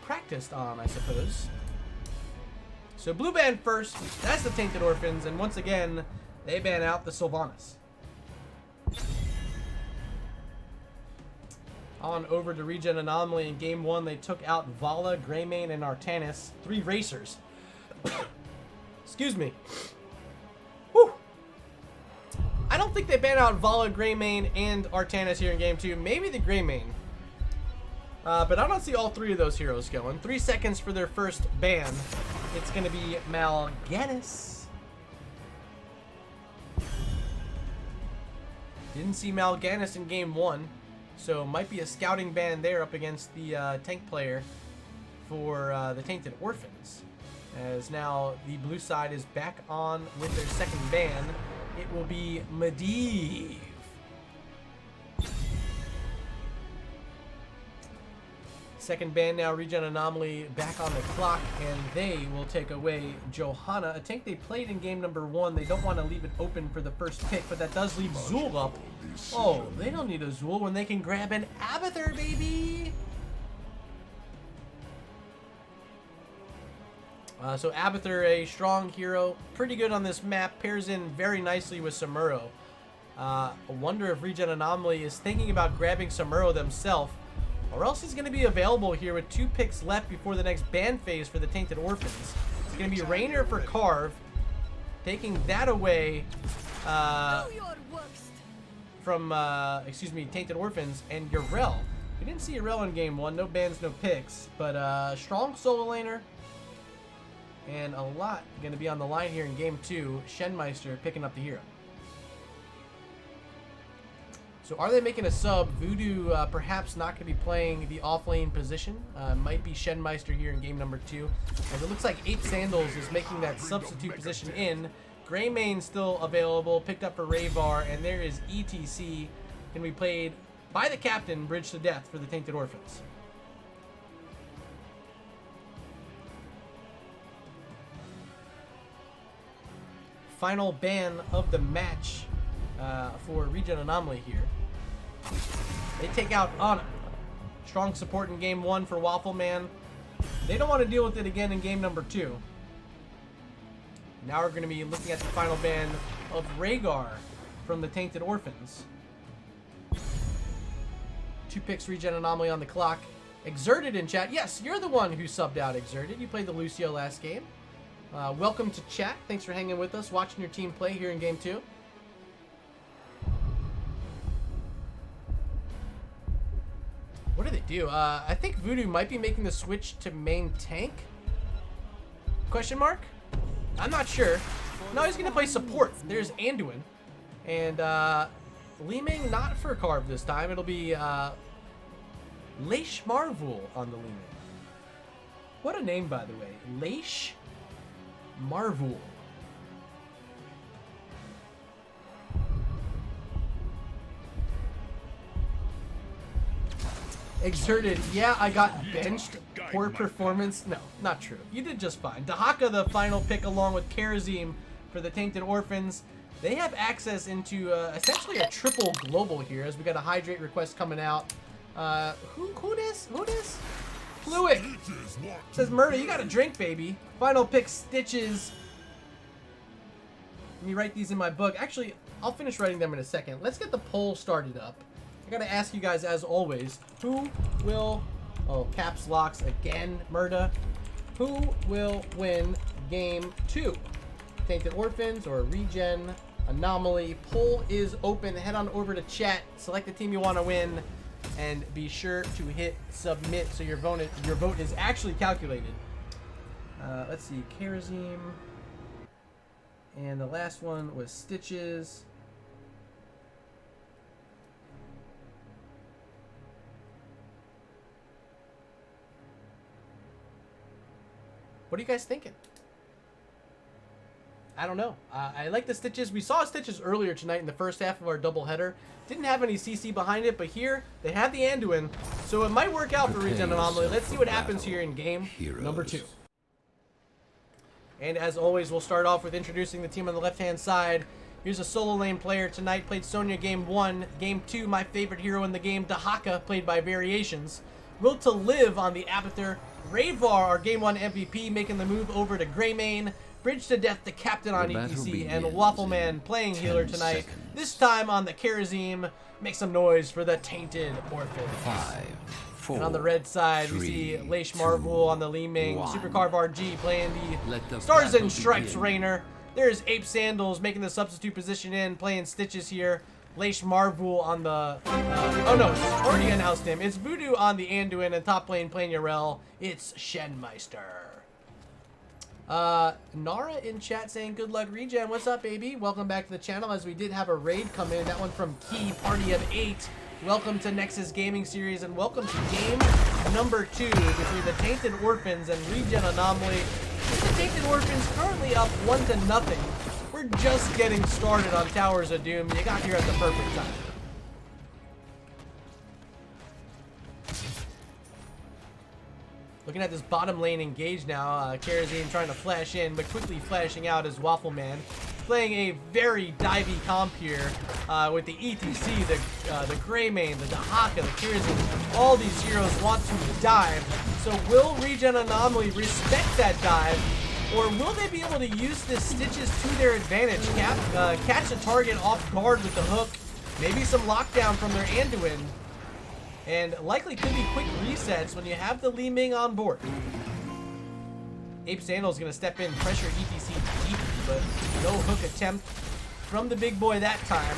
practiced on, I suppose. So blue ban first, that's the Tainted Orphans, and once again, they ban out the Sylvanas. On over to ReGen Anomaly. In game 1, they took out Vala, Greymane, and Artanis. 3 racers. Excuse me. Whew. I don't think they ban out Vala, Greymane, and Artanis here in game 2. Maybe the Greymane. But I don't see all 3 of those heroes going. 3 seconds for their first ban. It's going to be Mal'Ganis. Didn't see Mal'Ganis in game 1. So might be a scouting ban there up against the tank player for the Tainted Orphans. As now the blue side is back on with their second ban. It will be Medivh. Second ban now, ReGen Anomaly back on the clock, and they will take away JOHANNA, a tank they played in game number 1. They don't want to leave it open for the first pick, but that does leave Zul up. Oh, they don't need a Zul when they can grab an ABATHUR, baby! So ABATHUR, a strong hero, pretty good on this map, pairs in very nicely with Samuro. I wonder if ReGen Anomaly is thinking about grabbing Samuro themselves, or else he's going to be available here with 2 picks left before the next ban phase for the Tainted Orphans. It's going to be Raynor for Carve, taking that away from, Tainted Orphans, and Yrel. We didn't see Yrel in game 1, no bans, no picks, but strong solo laner, and a lot going to be on the line here in game 2. Shenmeister picking up the hero. So are they making a sub? Voodoo perhaps not going to be playing the off-lane position. Might be Shenmeister here in game number 2. As it looks like 8 Sandals is making that substitute position in. Greymane still available, picked up for Rayvar, and there is ETC. Can be played by the captain, Bridge to Death for the Tainted Orphans. Final ban of the match for ReGen Anomaly here. They take out Ana. Strong support in game 1 for Waffle Man. They don't want to deal with it again in game number 2. Now we're going to be looking at the final ban of Rhaegar from the Tainted Orphans. 2 picks, ReGen Anomaly on the clock. Exerted in chat. Yes, you're the one who subbed out Exerted. You played the Lucio last game. Welcome to chat. Thanks for hanging with us, watching your team play here in game 2. What do they do? I think Voodoo might be making the switch to main tank? Question mark? I'm not sure. No, he's going to play support. There's Anduin. And Li-Ming not for Carve this time. It'll be Leish Marvul on the Li-Ming. What a name, by the way. Leish Marvul. Exerted. Yeah, I got benched. Poor performance. No, not true. You did just fine. Dahaka, the final pick, along with Karazim for the Tainted Orphans. They have access into essentially a triple global here, as we got a hydrate request coming out. Who this? Who this? Fluid. Says Murder, you got a drink, baby. Final pick, Stitches. Let me write these in my book. Actually, I'll finish writing them in a second. Let's get the poll started up. I gotta ask you guys, as always, who will... Oh, caps locks again, Murda. Who will win game 2? Tainted Orphans or ReGen Anomaly? Poll is open. Head on over to chat. Select the team you want to win. And be sure to hit submit so your vote is actually calculated. Let's see. Karazim. And the last one was Stitches. What are you guys thinking? I don't know. I like the Stitches. We saw Stitches earlier tonight in the first half of our doubleheader. Didn't have any CC behind it, but here they have the Anduin, so it might work out for ReGen Anomaly. Let's see what happens here in game number 2. And as always, we'll start off with introducing the team on the left-hand side. Here's a solo lane player tonight. Played Sonya game 1. Game 2, my favorite hero in the game, TYCHUS, played by Variations. Will to Live on the ABATHUR. Rayvar, our game 1 MVP, making the move over to Greymane. Bridge to Death, the captain on ETC. And Waffleman playing healer tonight. This time on the Kerosene. Make some noise for the Tainted Orphans. 5, 4. And on the red side, we see Leish Marvel on the Li Ming. Supercarve RG playing the Stars and Stripes Rainer. There's Ape Sandals making the substitute position in, playing Stitches here. Leish Marvel on the... oh no, already announced him. It's Voodoo on the Anduin, and top lane playing Yarel. It's Shenmeister. Nara in chat saying, good luck, ReGen. What's up, baby? Welcome back to the channel, as we did have a raid come in. That one from Key, party of 8. Welcome to Nexus Gaming Series, and welcome to game number 2 between the Tainted Orphans and ReGen Anomaly. The Tainted Orphans currently up 1-0. We're just getting started on Towers of Doom. You got here at the perfect time. Looking at this bottom lane engage now. Kerosene trying to flash in, but quickly flashing out as Waffleman. Playing a very divey comp here with the ETC, the Greymane, the TYCHUS, the Kerosene. All these heroes want to dive. So will ReGen Anomaly respect that dive? Or will they be able to use this Stitches to their advantage? Catch a target off guard with the hook. Maybe some lockdown from their Anduin. And likely could be quick resets when you have the Li Ming on board. Ape Sandals going to step in, pressure ETC deep, but no hook attempt from the big boy that time.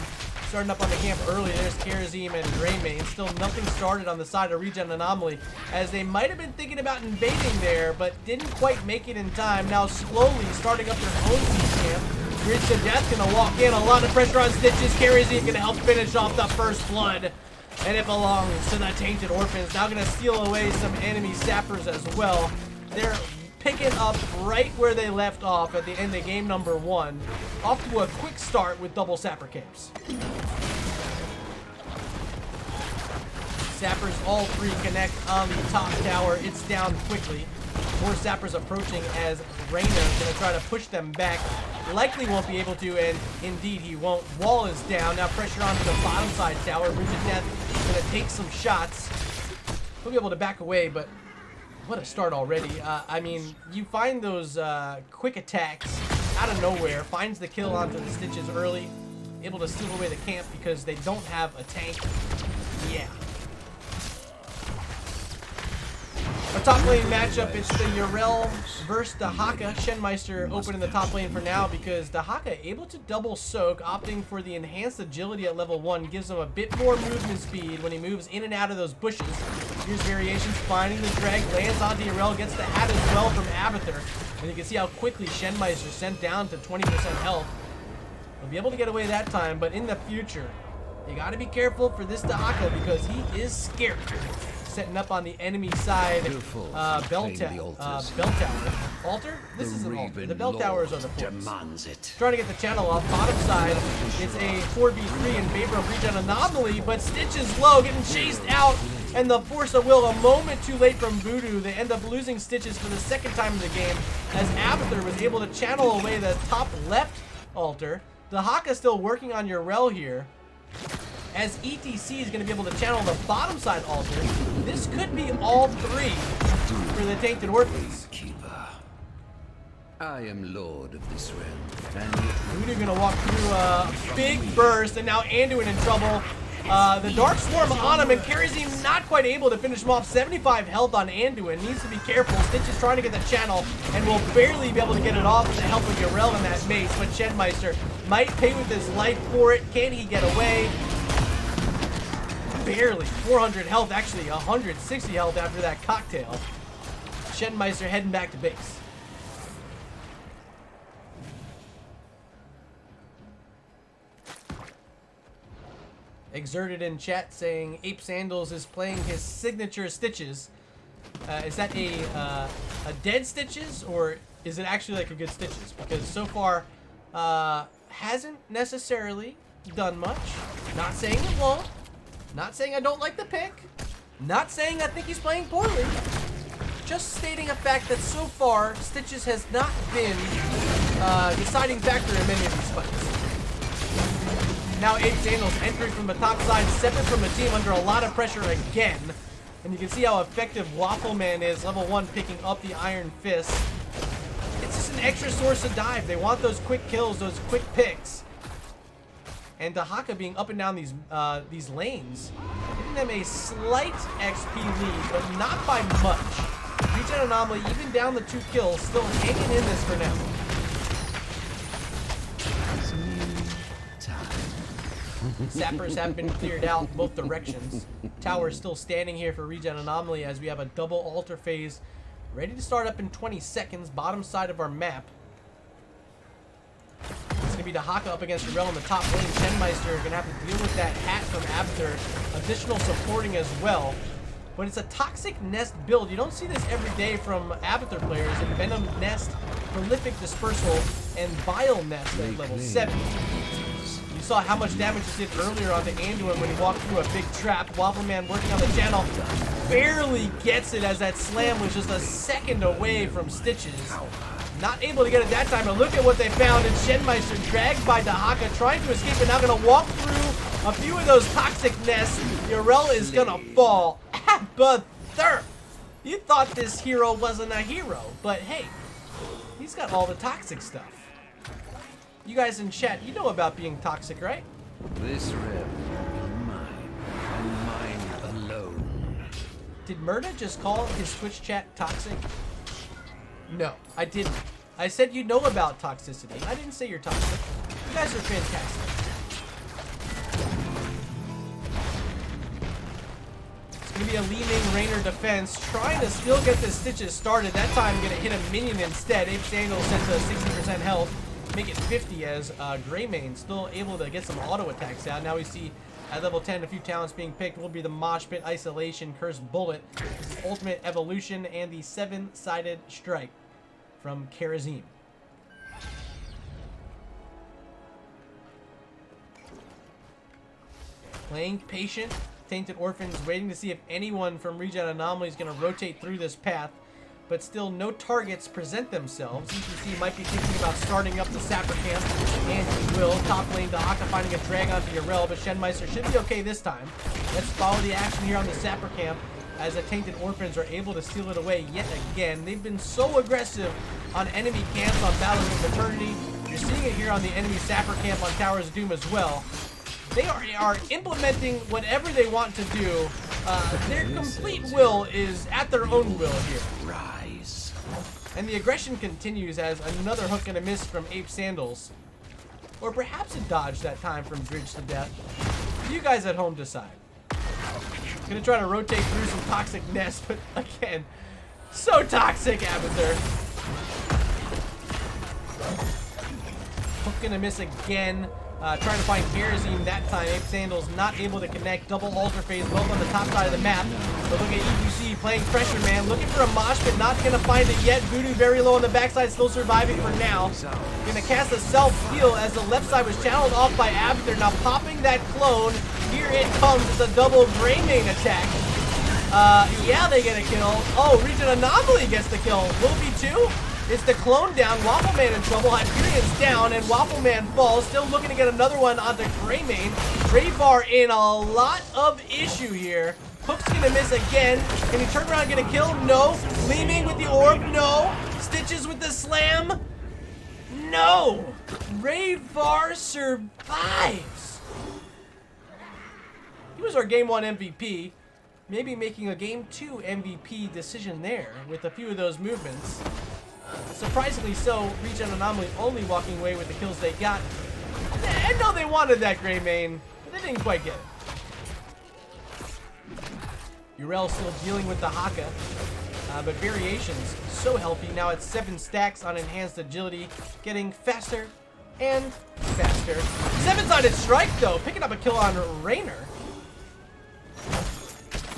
Starting up on the camp early, there's Kerosene and Greymane. Still nothing started on the side of ReGen Anomaly, as they might have been thinking about invading there, but didn't quite make it in time. Now slowly starting up their own team camp. Bridge to Death going to walk in, a lot of pressure on Stitches. Kerosene going to help finish off the first blood. And it belongs to the Tainted Orphans. Now going to steal away some enemy sappers as well. They're picking up right where they left off at the end of game number 1. Off to a quick start with double sapper camps. Sappers all 3 connect on the top tower. It's down quickly. More sappers approaching as Reyna's going to try to push them back. Likely won't be able to, and indeed he won't. Wall is down. Now pressure onto the bottom side tower. Bridge of Death going to take some shots. He'll be able to back away, but what a start already. I mean, you find those quick attacks out of nowhere. Finds the kill onto the Stitches early. Able to steal away the camp because they don't have a tank. Yeah. Our top lane matchup, it's the Yarel versus TYCHUS. Shenmeister open in the top lane for now because TYCHUS able to double soak, opting for the enhanced agility at level 1. Gives him a bit more movement speed when he moves in and out of those bushes. Here's Variations finding the drag, lands onto Yarel, gets the hat as well from ABATHUR. And you can see how quickly Shenmeister sent down to 20% health. He'll be able to get away that time, but in the future, you gotta be careful for this TYCHUS because he is scary. Setting up on the enemy side, bell tower. Altar? This is an altar. The bell towers are the forts. Trying to get the channel off. Bottom side, it's a 4v3 in favor of ReGen Anomaly, but Stitch is low, getting chased out, and the Force of Will a moment too late from Voodoo. They end up losing Stitches for the second time in the game, as ABATHUR was able to channel away the top left altar. TYCHUS still working on Yarel here, as ETC is going to be able to channel the bottom side altar. This could be all 3 for the Tainted Orphans. I am lord of this realm. Voodoo going to walk through a big burst, and now Anduin in trouble. The Dark Swarm on him, and Kerosene not quite able to finish him off. 75 health on Anduin. Needs to be careful. Stitch is trying to get the channel, and will barely be able to get it off with the help of Yarel in that mace, but Shenmeister might pay with his life for it. Can he get away? Barely. 400 health, actually 160 health after that cocktail. Shenmeister heading back to base. Exerted in chat saying Ape Sandals is playing his signature Stitches. Is that a dead Stitches, or is it actually like a good Stitches? Because so far hasn't necessarily done much. Not saying it won't. Not saying I don't like the pick. Not saying I think he's playing poorly. just stating a fact that so far, TYCHUS has not been deciding factor in many of these fights. Now ABATHUR entering from the top side, separate from the team under a lot of pressure again. And you can see how effective Waffle Man is, level 1, picking up the Iron Fist. It's just an extra source of dive. They want those quick kills, those quick picks. And JOHANNA being up and down these lanes, giving them a slight XP lead, but not by much. ReGen Anomaly, even down the 2 kills, still hanging in this for now. Sappers have been cleared out both directions. Tower is still standing here for ReGen Anomaly as we have a double altar phase ready to start up in 20 seconds, bottom side of our map. It's going to be JOHANNA up against Urel in the top lane. Shenmeister are going to have to deal with that hat from ABATHUR. Additional supporting as well. But it's a Toxic Nest build. You don't see this every day from ABATHUR players. In Venom Nest, Prolific Dispersal, and Vile Nest at level 7. You saw how much damage it did earlier onto Anduin when he walked through a big trap. Waffle Man working on the channel. Barely gets it as that slam was just a second away from Stitches. Not able to get it that time, but look at what they found. And Shenmeister dragged by JOHANNA, trying to escape, and now going to walk through a few of those Toxic Nests. Urel is going to fall. ABATHUR! You thought this hero wasn't a hero, but hey, he's got all the toxic stuff. You guys in chat, you know about being toxic, right? This realm is mine, and mine alone. Did Murda just call his Twitch chat toxic? No, I didn't. I said you know about toxicity. I didn't say you're toxic. You guys are fantastic. It's going to be a leaning Raynor defense, trying to still get the Stitches started. That time going to hit a minion instead. ABATHUR sent to 60% health. Make it 50 as Greymane still able to get some auto attacks out. Now we see at level 10 a few talents being picked. Will be the Mosh Pit, Isolation, Cursed Bullet, this is Ultimate Evolution, and the 7-sided Strike from Karazim. Playing patient, Tainted Orphans, waiting to see if anyone from ReGen Anomaly is going to rotate through this path. But still no targets present themselves. EPC might be thinking about starting up the Sapper camp, and he will. Top lane, JOHANNA finding a drag onto Urel, but Shenmeister should be okay this time. Let's follow the action here on the Sapper camp as the Tainted Orphans are able to steal it away yet again. They've been so aggressive on enemy camps on Battles of Eternity. You're seeing it here on the enemy Sapper camp on Towers of Doom as well. They are implementing whatever they want to do. Their complete will is at their own will here. Rise. And the aggression continues as another hook and a miss from Ape Sandals. Or perhaps a dodge that time from Bridge to Death. You guys at home decide. Gonna try to rotate through some Toxic Nests, but again, so toxic, ABATHUR. Hook and a miss again. Trying to find Karazim that time. Ape Sandals not able to connect. Double altar phase both on the top side of the map. But look at EPC playing pressure, man. Looking for a mosh, but not going to find it yet. Voodoo very low on the backside, still surviving for now. Going to cast a self-heal as the left side was channeled off by ABATHUR. Now popping that clone. Here it comes. It's a double Greymane attack. Yeah, they get a kill. Oh, ReGen Anomaly gets the kill. Will it be 2? It's the clone down, Waffle Man in trouble, Hyperion's down, and Waffle Man falls. Still looking to get another one onto Greymane. Graybar in a lot of issue here. Hook's gonna miss again. Can he turn around and get a kill? No. Gleaming with the orb? No. Stitches with the slam? No. Graybar survives. He was our Game 1 MVP. Maybe making a Game 2 MVP decision there with a few of those movements. Surprisingly so, ReGen Anomaly only walking away with the kills they got. I know they wanted that Greymane, but they didn't quite get it. Urel still dealing with the Haka, but variations so healthy. Now it's 7 stacks on enhanced agility, getting faster and faster. 7-sided strike though, picking up a kill on Raynor.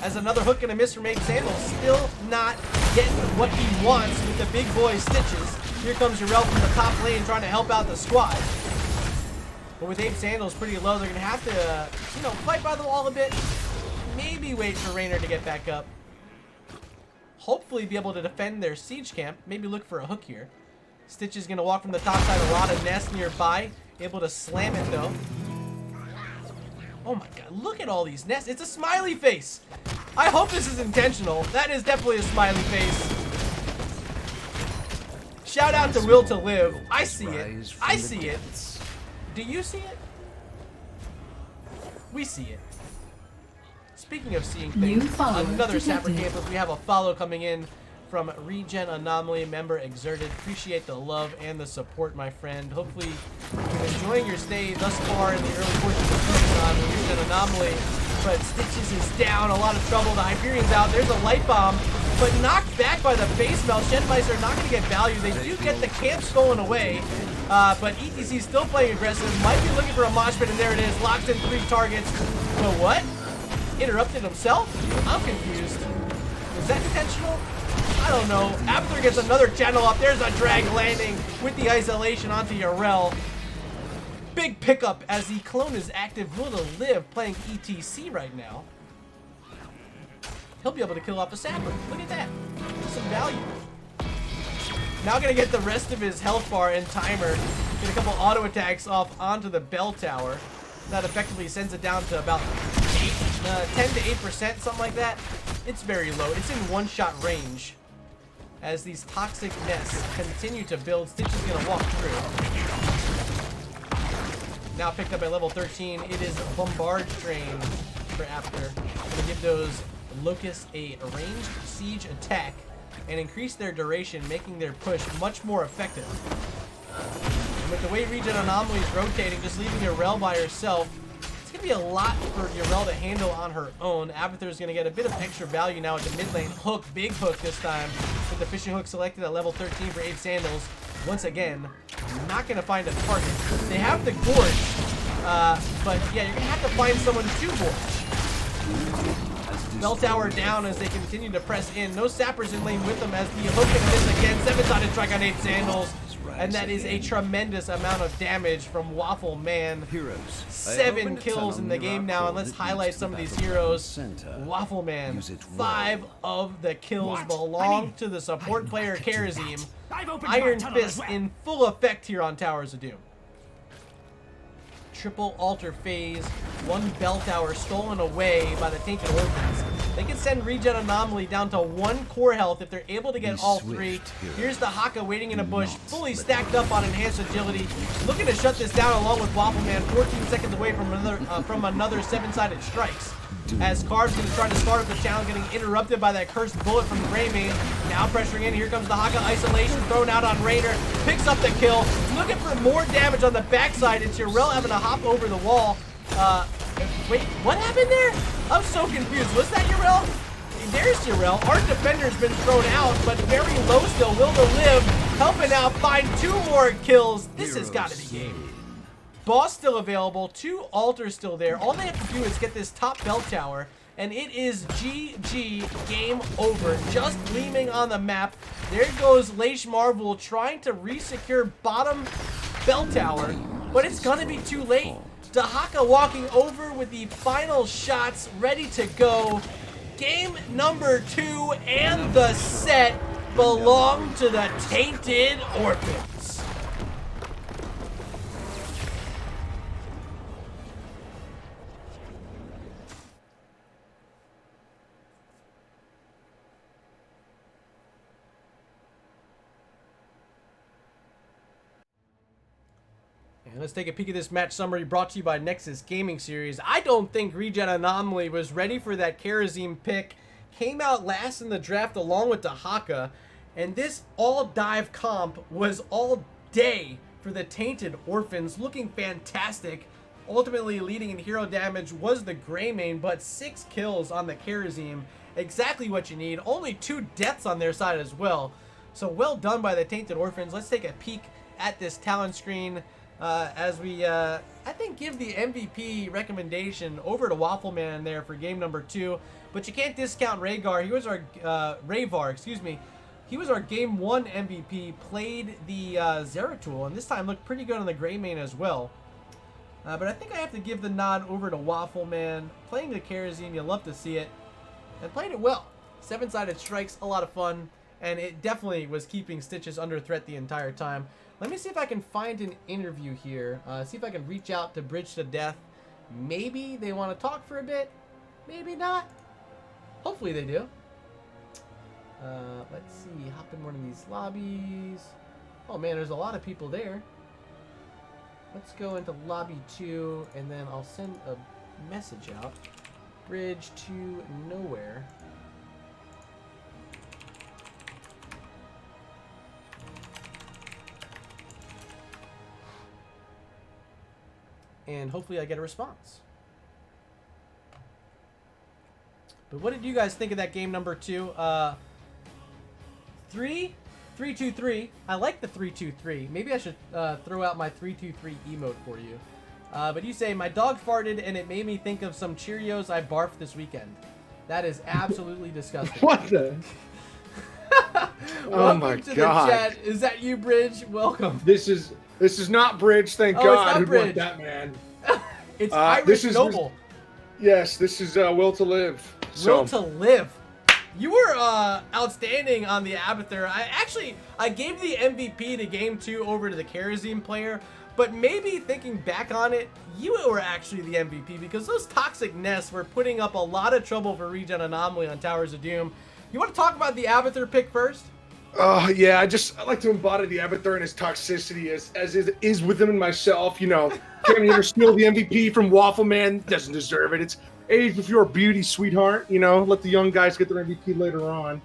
As another hook and a miss from Ape Sandals, still not getting what he wants with the big boy Stitches. Here comes Urel from the top lane trying to help out the squad. But with Ape Sandals pretty low, they're going to have to, fight by the wall a bit. Maybe wait for Raynor to get back up. hopefully be able to defend their siege camp. Maybe look for a hook here. Stitch is going to walk from the top side. A lot of nests nearby. Able to slam it, though. Oh, my God. Look at all these nests. It's a smiley face. I hope this is intentional. That is definitely a smiley face. Shout out to Will to Live. I see it. I see it. Do you see it? We see it. Speaking of seeing things, another Sapper campus. We have a follow coming in from ReGen Anomaly member Exerted. Appreciate the love and the support, my friend. Hopefully you've been enjoying your stay thus far in the early portions of ReGen Anomaly. But Stitches is down, a lot of trouble. The Hyperion's out. There's a light bomb, but knocked back by the base melt. Shenmeister are not going to get value. They do get the camp stolen away. But ETC still playing aggressive. Might be looking for a mosh pit, and there it is. Locks in 3 targets. But what? Interrupted himself? I'm confused. Was that intentional? I don't know. ABATHUR gets another channel up. There's a drag landing with the isolation onto Yarel. Big pickup as the clone is active. Will to Live playing ETC right now. He'll be able to kill off a Sapper. Look at that. Some value. Now gonna get the rest of his health bar and timer. Get a couple auto attacks off onto the bell tower. That effectively sends it down to about 10 to 8%, something like that. It's very low. It's in one-shot range. As these toxic nests continue to build, Stitch is gonna walk through. Now picked up at level 13. It is Bombard Train for ABATHUR. Gonna give those Locusts a ranged siege attack and increase their duration, making their push much more effective. And with the way ReGen Anomaly is rotating, just leaving Yarel by herself, it's going to be a lot for Yarel to handle on her own. ABATHUR is going to get a bit of extra value now at the mid lane. Hook, big hook this time, with the fishing hook selected at level 13 for 8 sandals. Once again, not going to find a target. They have the Gorge, but yeah, you're going to have to find someone to Gorge. Bell tower down as they continue to press in. No Sappers in lane with them as the hook and miss again. 7-sided strike on 8 sandals. And that is a tremendous amount of damage from Waffle Man. 7 kills in the game now, and let's highlight some of these heroes. Waffle Man, 5 of the kills belong to the support player Karazim. Iron Fist in full effect here on Towers of Doom. Triple altar phase, 1 bell tower stolen away by the Tainted Orphans. They can send ReGen Anomaly down to 1 core health if they're able to get all 3. Here's the Haka waiting in a bush, fully stacked up on enhanced agility, looking to shut this down along with Waffle Man, 14 seconds away from another 7-sided strikes. As Carv's going to try to start up the challenge, getting interrupted by that cursed bullet from Greymane. Now pressuring in, here comes the Haka isolation thrown out on Raider, picks up the kill, looking for more damage on the backside. It's Yarel having to hop over the wall. Wait, what happened there? I'm so confused. Was that Yarel? There's Yarel. Our defender's been thrown out, but very low still. Will to Live, helping out, find 2 more kills. This has got to be game. Boss still available, 2 altars still there. All they have to do is get this top bell tower, and it is GG, game over. Just gleaming on the map. There goes Leish Marvel trying to re-secure bottom bell tower, but it's gonna be too late. Dahaka walking over with the final shots ready to go. Game number 2 and the set belong to the Tainted Orphans. And let's take a peek at this match summary brought to you by Nexus Gaming Series. I don't think ReGen Anomaly was ready for that Karazim pick. Came out last in the draft along with the Haka. And this all-dive comp was all day for the Tainted Orphans. Looking fantastic. Ultimately leading in hero damage was the Greymane, but 6 kills on the Karazim. Exactly what you need. Only 2 deaths on their side as well. So well done by the Tainted Orphans. Let's take a peek at this talent screen. As we, I think, give the MVP recommendation over to Waffle Man there for game number 2. But you can't discount Rhaegar. He was our, Rayvar, excuse me. He was our game 1 MVP, played the Zeratul, and this time looked pretty good on the Greymane as well. But I think I have to give the nod over to Waffle Man. Playing the Karazim, you love to see it. And played it well. 7-sided strikes, a lot of fun, and it definitely was keeping Stitches under threat the entire time. Let me see if I can find an interview here. See if I can reach out to Bridge to Death. Maybe they want to talk for a bit. Maybe not. Hopefully they do. Let's see. Hop in one of these lobbies. Oh man, there's a lot of people there. Let's go into lobby 2, and then I'll send a message out. Bridge to nowhere. And hopefully I get a response. But what did you guys think of that game number 2? 3-2-3. I like the 3-2-3. Maybe I should throw out my 3-2-3 emote for you. But you say, my dog farted and it made me think of some Cheerios I barfed this weekend. That is absolutely disgusting. What the? Oh my to God. The chat. Is that you, Bridge? Welcome. This is not Bridge, thank Oh, God. it's not Who'd Bridge. want that, man? It's this Irish is- Noble. Yes, this is Will to Live. Will to Live. You were outstanding on the ABATHUR. I gave the MVP to Game 2 over to the Kerosene player, but maybe thinking back on it, you were actually the MVP because those toxic nests were putting up a lot of trouble for ReGen Anomaly on Towers of Doom. You want to talk about the ABATHUR pick first? Yeah, I like to embody the ABATHUR and his toxicity as is within myself. You know, Cam Eater steal the MVP from Waffle Man, doesn't deserve it. It's age with your beauty, sweetheart. You know, let the young guys get their MVP later on.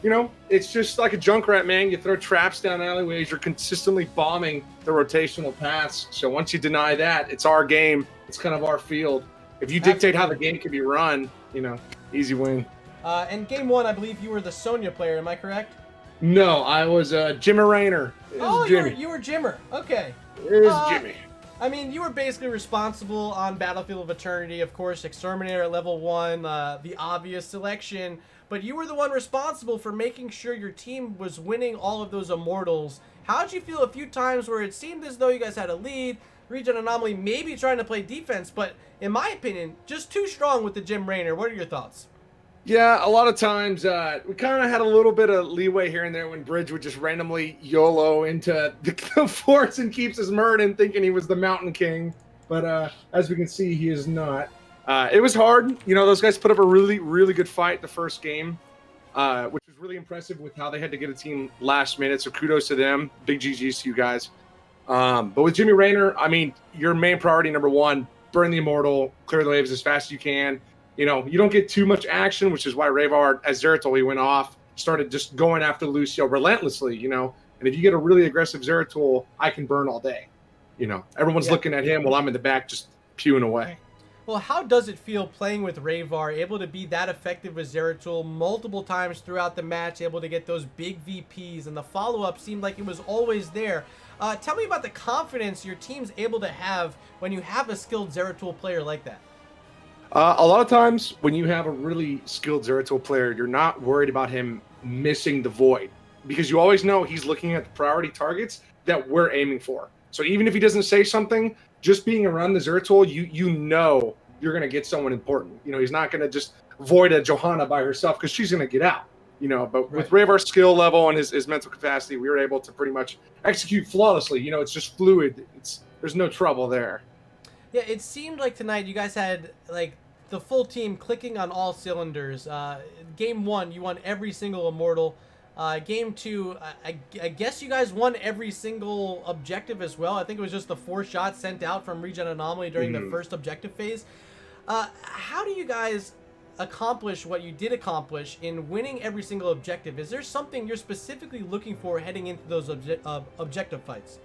You know, it's just like a Junkrat, man. You throw traps down alleyways, you're consistently bombing the rotational paths. So once you deny that, it's our game. It's kind of our field. If you dictate how the game can be run, you know, easy win. And Game 1, I believe you were the Sonya player. Am I correct? No, I was Jimmy Rayner. Oh, Jimmy. you were Jimmer. Okay. It is Jimmy. I mean, you were basically responsible on Battlefield of Eternity, of course, Exterminator at level 1, the obvious selection, but you were the one responsible for making sure your team was winning all of those Immortals. How'd you feel a few times where it seemed as though you guys had a lead, ReGen Anomaly maybe trying to play defense, but in my opinion, just too strong with the Jim Raynor? What are your thoughts? Yeah, a lot of times we kind of had a little bit of leeway here and there when Bridge would just randomly YOLO into the forts and keeps his Murden thinking he was the Mountain King. But as we can see, he is not. It was hard. You know, those guys put up a really, really good fight the first game, which was really impressive with how they had to get a team last minute. So kudos to them. Big GGs to you guys. But with Jimmy Rayner, I mean, your main priority, number one, burn the Immortal, clear the waves as fast as you can. You know, you don't get too much action, which is why Rayvar, as Zeratul, he went off, started just going after Lucio relentlessly, you know. And if you get a really aggressive Zeratul, I can burn all day. You know, everyone's looking at him while I'm in the back just pewing away. Well, how does it feel playing with Rayvar, able to be that effective with Zeratul multiple times throughout the match, able to get those big VPs, and the follow-up seemed like it was always there. Tell me about the confidence your team's able to have when you have a skilled Zeratul player like that. A lot of times when you have a really skilled Zeratul player, you're not worried about him missing the void because you always know he's looking at the priority targets that we're aiming for. So even if he doesn't say something, just being around the Zeratul, you know you're going to get someone important. You know, he's not going to just void a Johanna by herself because she's going to get out. You know, but with Rayvar's skill level and his mental capacity, we were able to pretty much execute flawlessly. You know, it's just fluid. There's no trouble there. Yeah, it seemed like tonight you guys had like the full team clicking on all cylinders. Game 1, you won every single Immortal. Game 2, I guess you guys won every single objective as well. I think it was just the 4 shots sent out from ReGen Anomaly during the first objective phase. How do you guys accomplish what you did accomplish in winning every single objective? Is there something you're specifically looking for heading into those objective fights?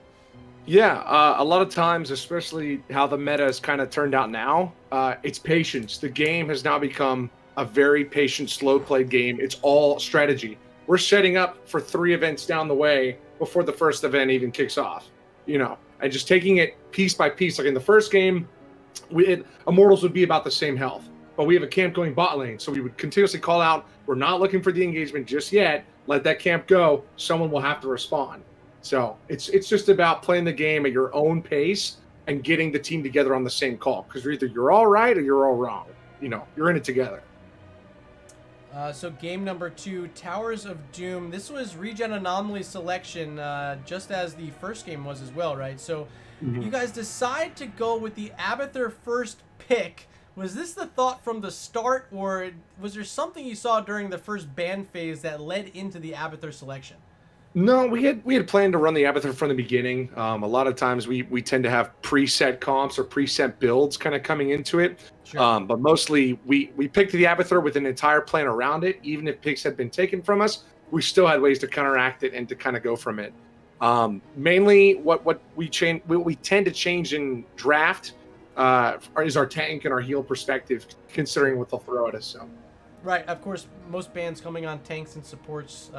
Yeah, a lot of times, especially how the meta has kind of turned out now, it's patience. The game has now become a very patient, slow-played game. It's all strategy. We're setting up for 3 events down the way before the first event even kicks off, you know, and just taking it piece by piece. Like in the first game, Immortals would be about the same health, but we have a camp going bot lane, so we would continuously call out, we're not looking for the engagement just yet. Let that camp go. Someone will have to respond. So it's just about playing the game at your own pace and getting the team together on the same call. Because either you're all right or you're all wrong. You know, you're in it together. So game number 2, Towers of Doom. This was ReGen Anomaly selection, just as the first game was as well, right? So you guys decide to go with the ABATHUR first pick. Was this the thought from the start, or was there something you saw during the first ban phase that led into the ABATHUR selection? No, we had planned to run the ABATHUR from the beginning. A lot of times we tend to have preset comps or preset builds kind of coming into it. Sure. But mostly we picked the ABATHUR with an entire plan around it. Even if picks had been taken from us, we still had ways to counteract it and to kind of go from it. Mainly what we tend to change in draft is our tank and our heal perspective, considering what they'll throw at us. So. Right, of course, most bans coming on tanks and supports,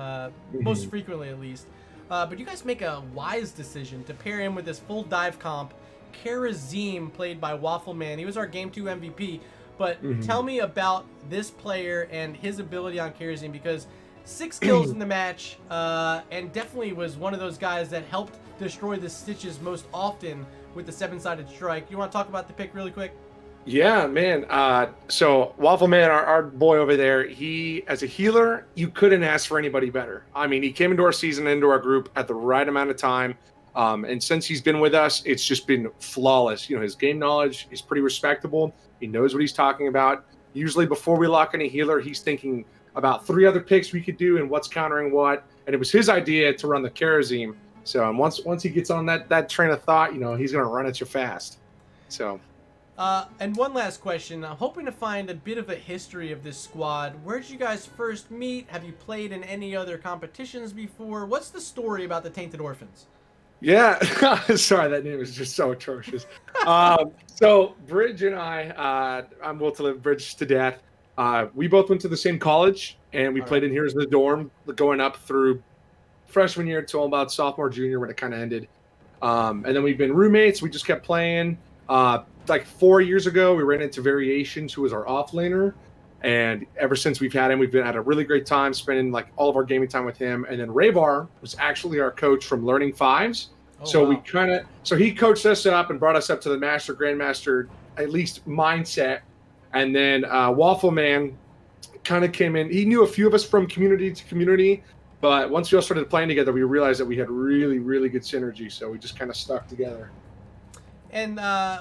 most frequently at least. But you guys make a wise decision to pair him with this full dive comp, Karazim, played by Waffleman. He was our Game 2 MVP. But tell me about this player and his ability on Karazim, because 6 kills in the match, and definitely was one of those guys that helped destroy the Stitches most often with the 7-sided strike. You want to talk about the pick really quick? Yeah, man. So Waffleman, our boy over there, he, as a healer, you couldn't ask for anybody better. I mean, he came into our season, into our group at the right amount of time. And since he's been with us, it's just been flawless. You know, his game knowledge is pretty respectable. He knows what he's talking about. Usually before we lock in a healer, he's thinking about 3 other picks we could do and what's countering what. And it was his idea to run the Karazim. So once he gets on that train of thought, you know, he's going to run at you fast. So... And one last question. I'm hoping to find a bit of a history of this squad. Where did you guys first meet? Have you played in any other competitions before? What's the story about the Tainted Orphans? Yeah, sorry, that name is just so atrocious. So Bridge and I'm will to live Bridge to death. We both went to the same college, and we played in Heroes of the Dorm, going up through freshman year till about sophomore, junior, when it kind of ended. And then we've been roommates. We just kept playing. Like 4 years ago, we ran into Variations, who was our offlaner, and ever since we've had him, we've been had a really great time spending like all of our gaming time with him. And then Rayvar was actually our coach from Learning Fives, so he coached us up and brought us up to the Master Grandmaster at least mindset. And then Waffleman kind of came in. He knew a few of us from community to community, but once we all started playing together, we realized that we had really, really good synergy. So we just kind of stuck together. And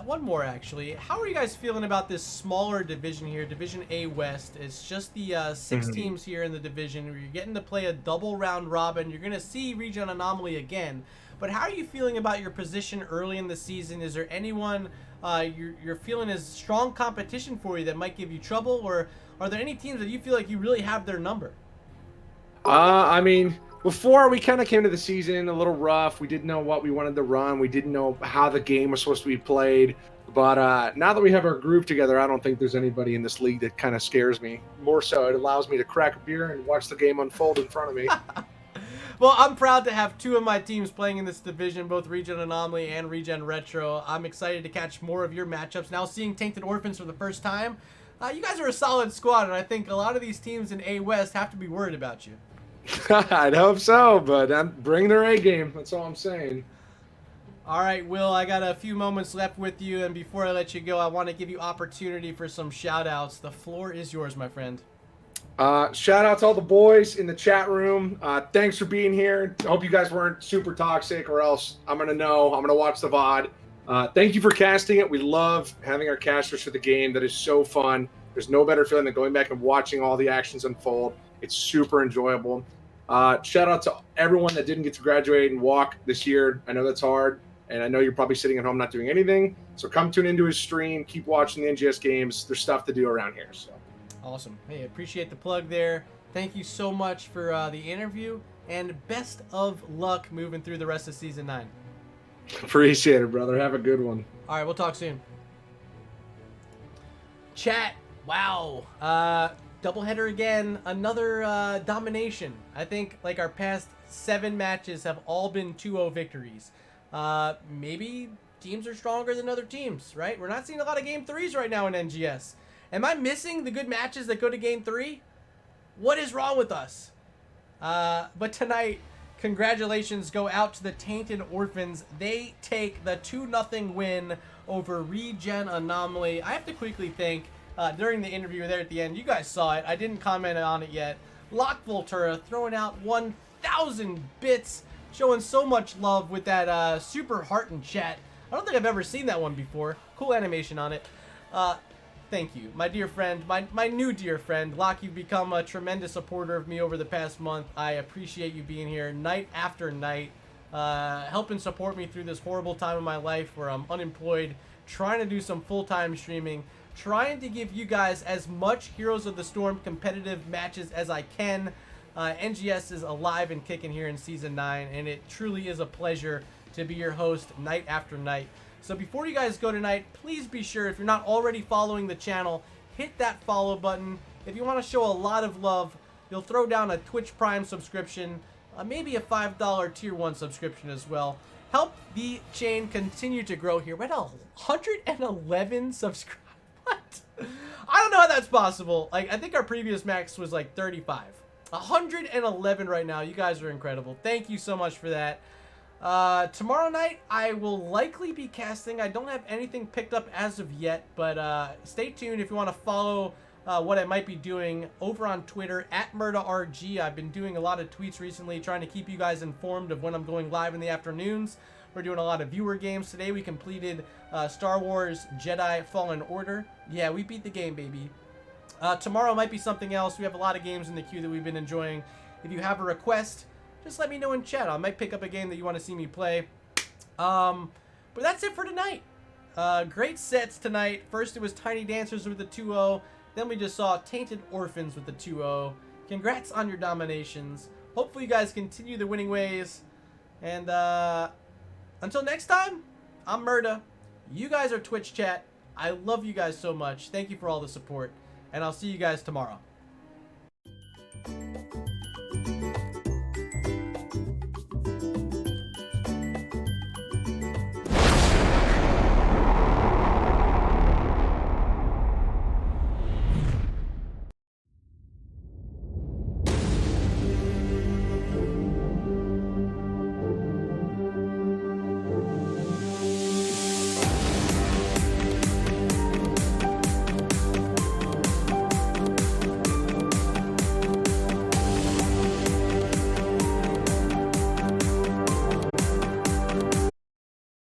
one more, actually. How are you guys feeling about this smaller division here, Division A West? It's just the 6 teams here in the division. You're getting to play a double round robin. You're going to see ReGen Anomaly again. But how are you feeling about your position early in the season? Is there anyone you're feeling is strong competition for you that might give you trouble? Or are there any teams that you feel like you really have their number? I mean... Before, we kind of came to the season a little rough. We didn't know what we wanted to run. We didn't know how the game was supposed to be played. But now that we have our groove together, I don't think there's anybody in this league that kind of scares me. More so, it allows me to crack a beer and watch the game unfold in front of me. Well, I'm proud to have 2 of my teams playing in this division, both ReGen Anomaly and ReGen Retro. I'm excited to catch more of your matchups. Now seeing Tainted Orphans for the first time, you guys are a solid squad, and I think a lot of these teams in A West have to be worried about you. I'd hope so, but bring their A game. That's all I'm saying. All right, Will, I got a few moments left with you, and before I let you go, I want to give you opportunity for some shout-outs. The floor is yours, my friend. Shout out to all the boys in the chat room. Thanks for being here. I hope you guys weren't super toxic, or else I'm going to know. I'm going to watch the VOD. Thank you for casting it. We love having our casters for the game. That is so fun. There's no better feeling than going back and watching all the actions unfold. It's super enjoyable. Shout out to everyone that didn't get to graduate and walk this year. I know that's hard, and I know you're probably sitting at home not doing anything. So come tune into his stream. Keep watching the NGS games. There's stuff to do around here. So awesome. Hey, appreciate the plug there. Thank you so much for the interview, and best of luck moving through the rest of Season 9. Appreciate it, brother. Have a good one. All right, we'll talk soon. Chat. Wow. Doubleheader again, another domination. I think like our past 7 matches have all been 2-0 victories. Maybe teams are stronger than other teams, right? We're not seeing a lot of Game 3s right now in NGS. Am I missing the good matches that go to Game 3? What is wrong with us? But tonight, congratulations go out to the Tainted Orphans. They take the 2-0 win over ReGen Anomaly. I have to quickly thank during the interview there at the end. You guys saw it. I didn't comment on it yet. Lock Voltura throwing out 1,000 bits, showing so much love with that super heart in chat. I don't think I've ever seen that one before. Cool animation on it. Thank you, my dear friend, my new dear friend. Locke, you've become a tremendous supporter of me over the past month. I appreciate you being here night after night, helping support me through this horrible time in my life where I'm unemployed, trying to do some full-time streaming, trying to give you guys as much Heroes of the Storm competitive matches as I can. NGS is alive and kicking here in Season 9, and it truly is a pleasure to be your host night after night. So before you guys go tonight, please be sure, if you're not already following the channel, hit that follow button. If you want to show a lot of love, you'll throw down a Twitch Prime subscription, maybe a $5 Tier 1 subscription as well. Help the chain continue to grow here. We're at 111 subscribers. What? I don't know how that's possible. Like, I think our previous max was like 35. 111 right now. You guys are incredible. Thank you so much for that. Tomorrow night, I will likely be casting. I don't have anything picked up as of yet, but stay tuned if you want to follow what I might be doing over on Twitter, @MurdaRG. I've been doing a lot of tweets recently, trying to keep you guys informed of when I'm going live in the afternoons. We're doing a lot of viewer games. Today we completed Star Wars Jedi Fallen Order. Yeah, we beat the game, baby. Tomorrow might be something else. We have a lot of games in the queue that we've been enjoying. If you have a request, just let me know in chat. I might pick up a game that you want to see me play. But that's it for tonight. Great sets tonight. First it was Tiny Dancers with the 2-0. Then we just saw Tainted Orphans with the 2-0. Congrats on your dominations. Hopefully you guys continue the winning ways. And until next time, I'm Murda. You guys are Twitch chat. I love you guys so much. Thank you for all the support. And I'll see you guys tomorrow.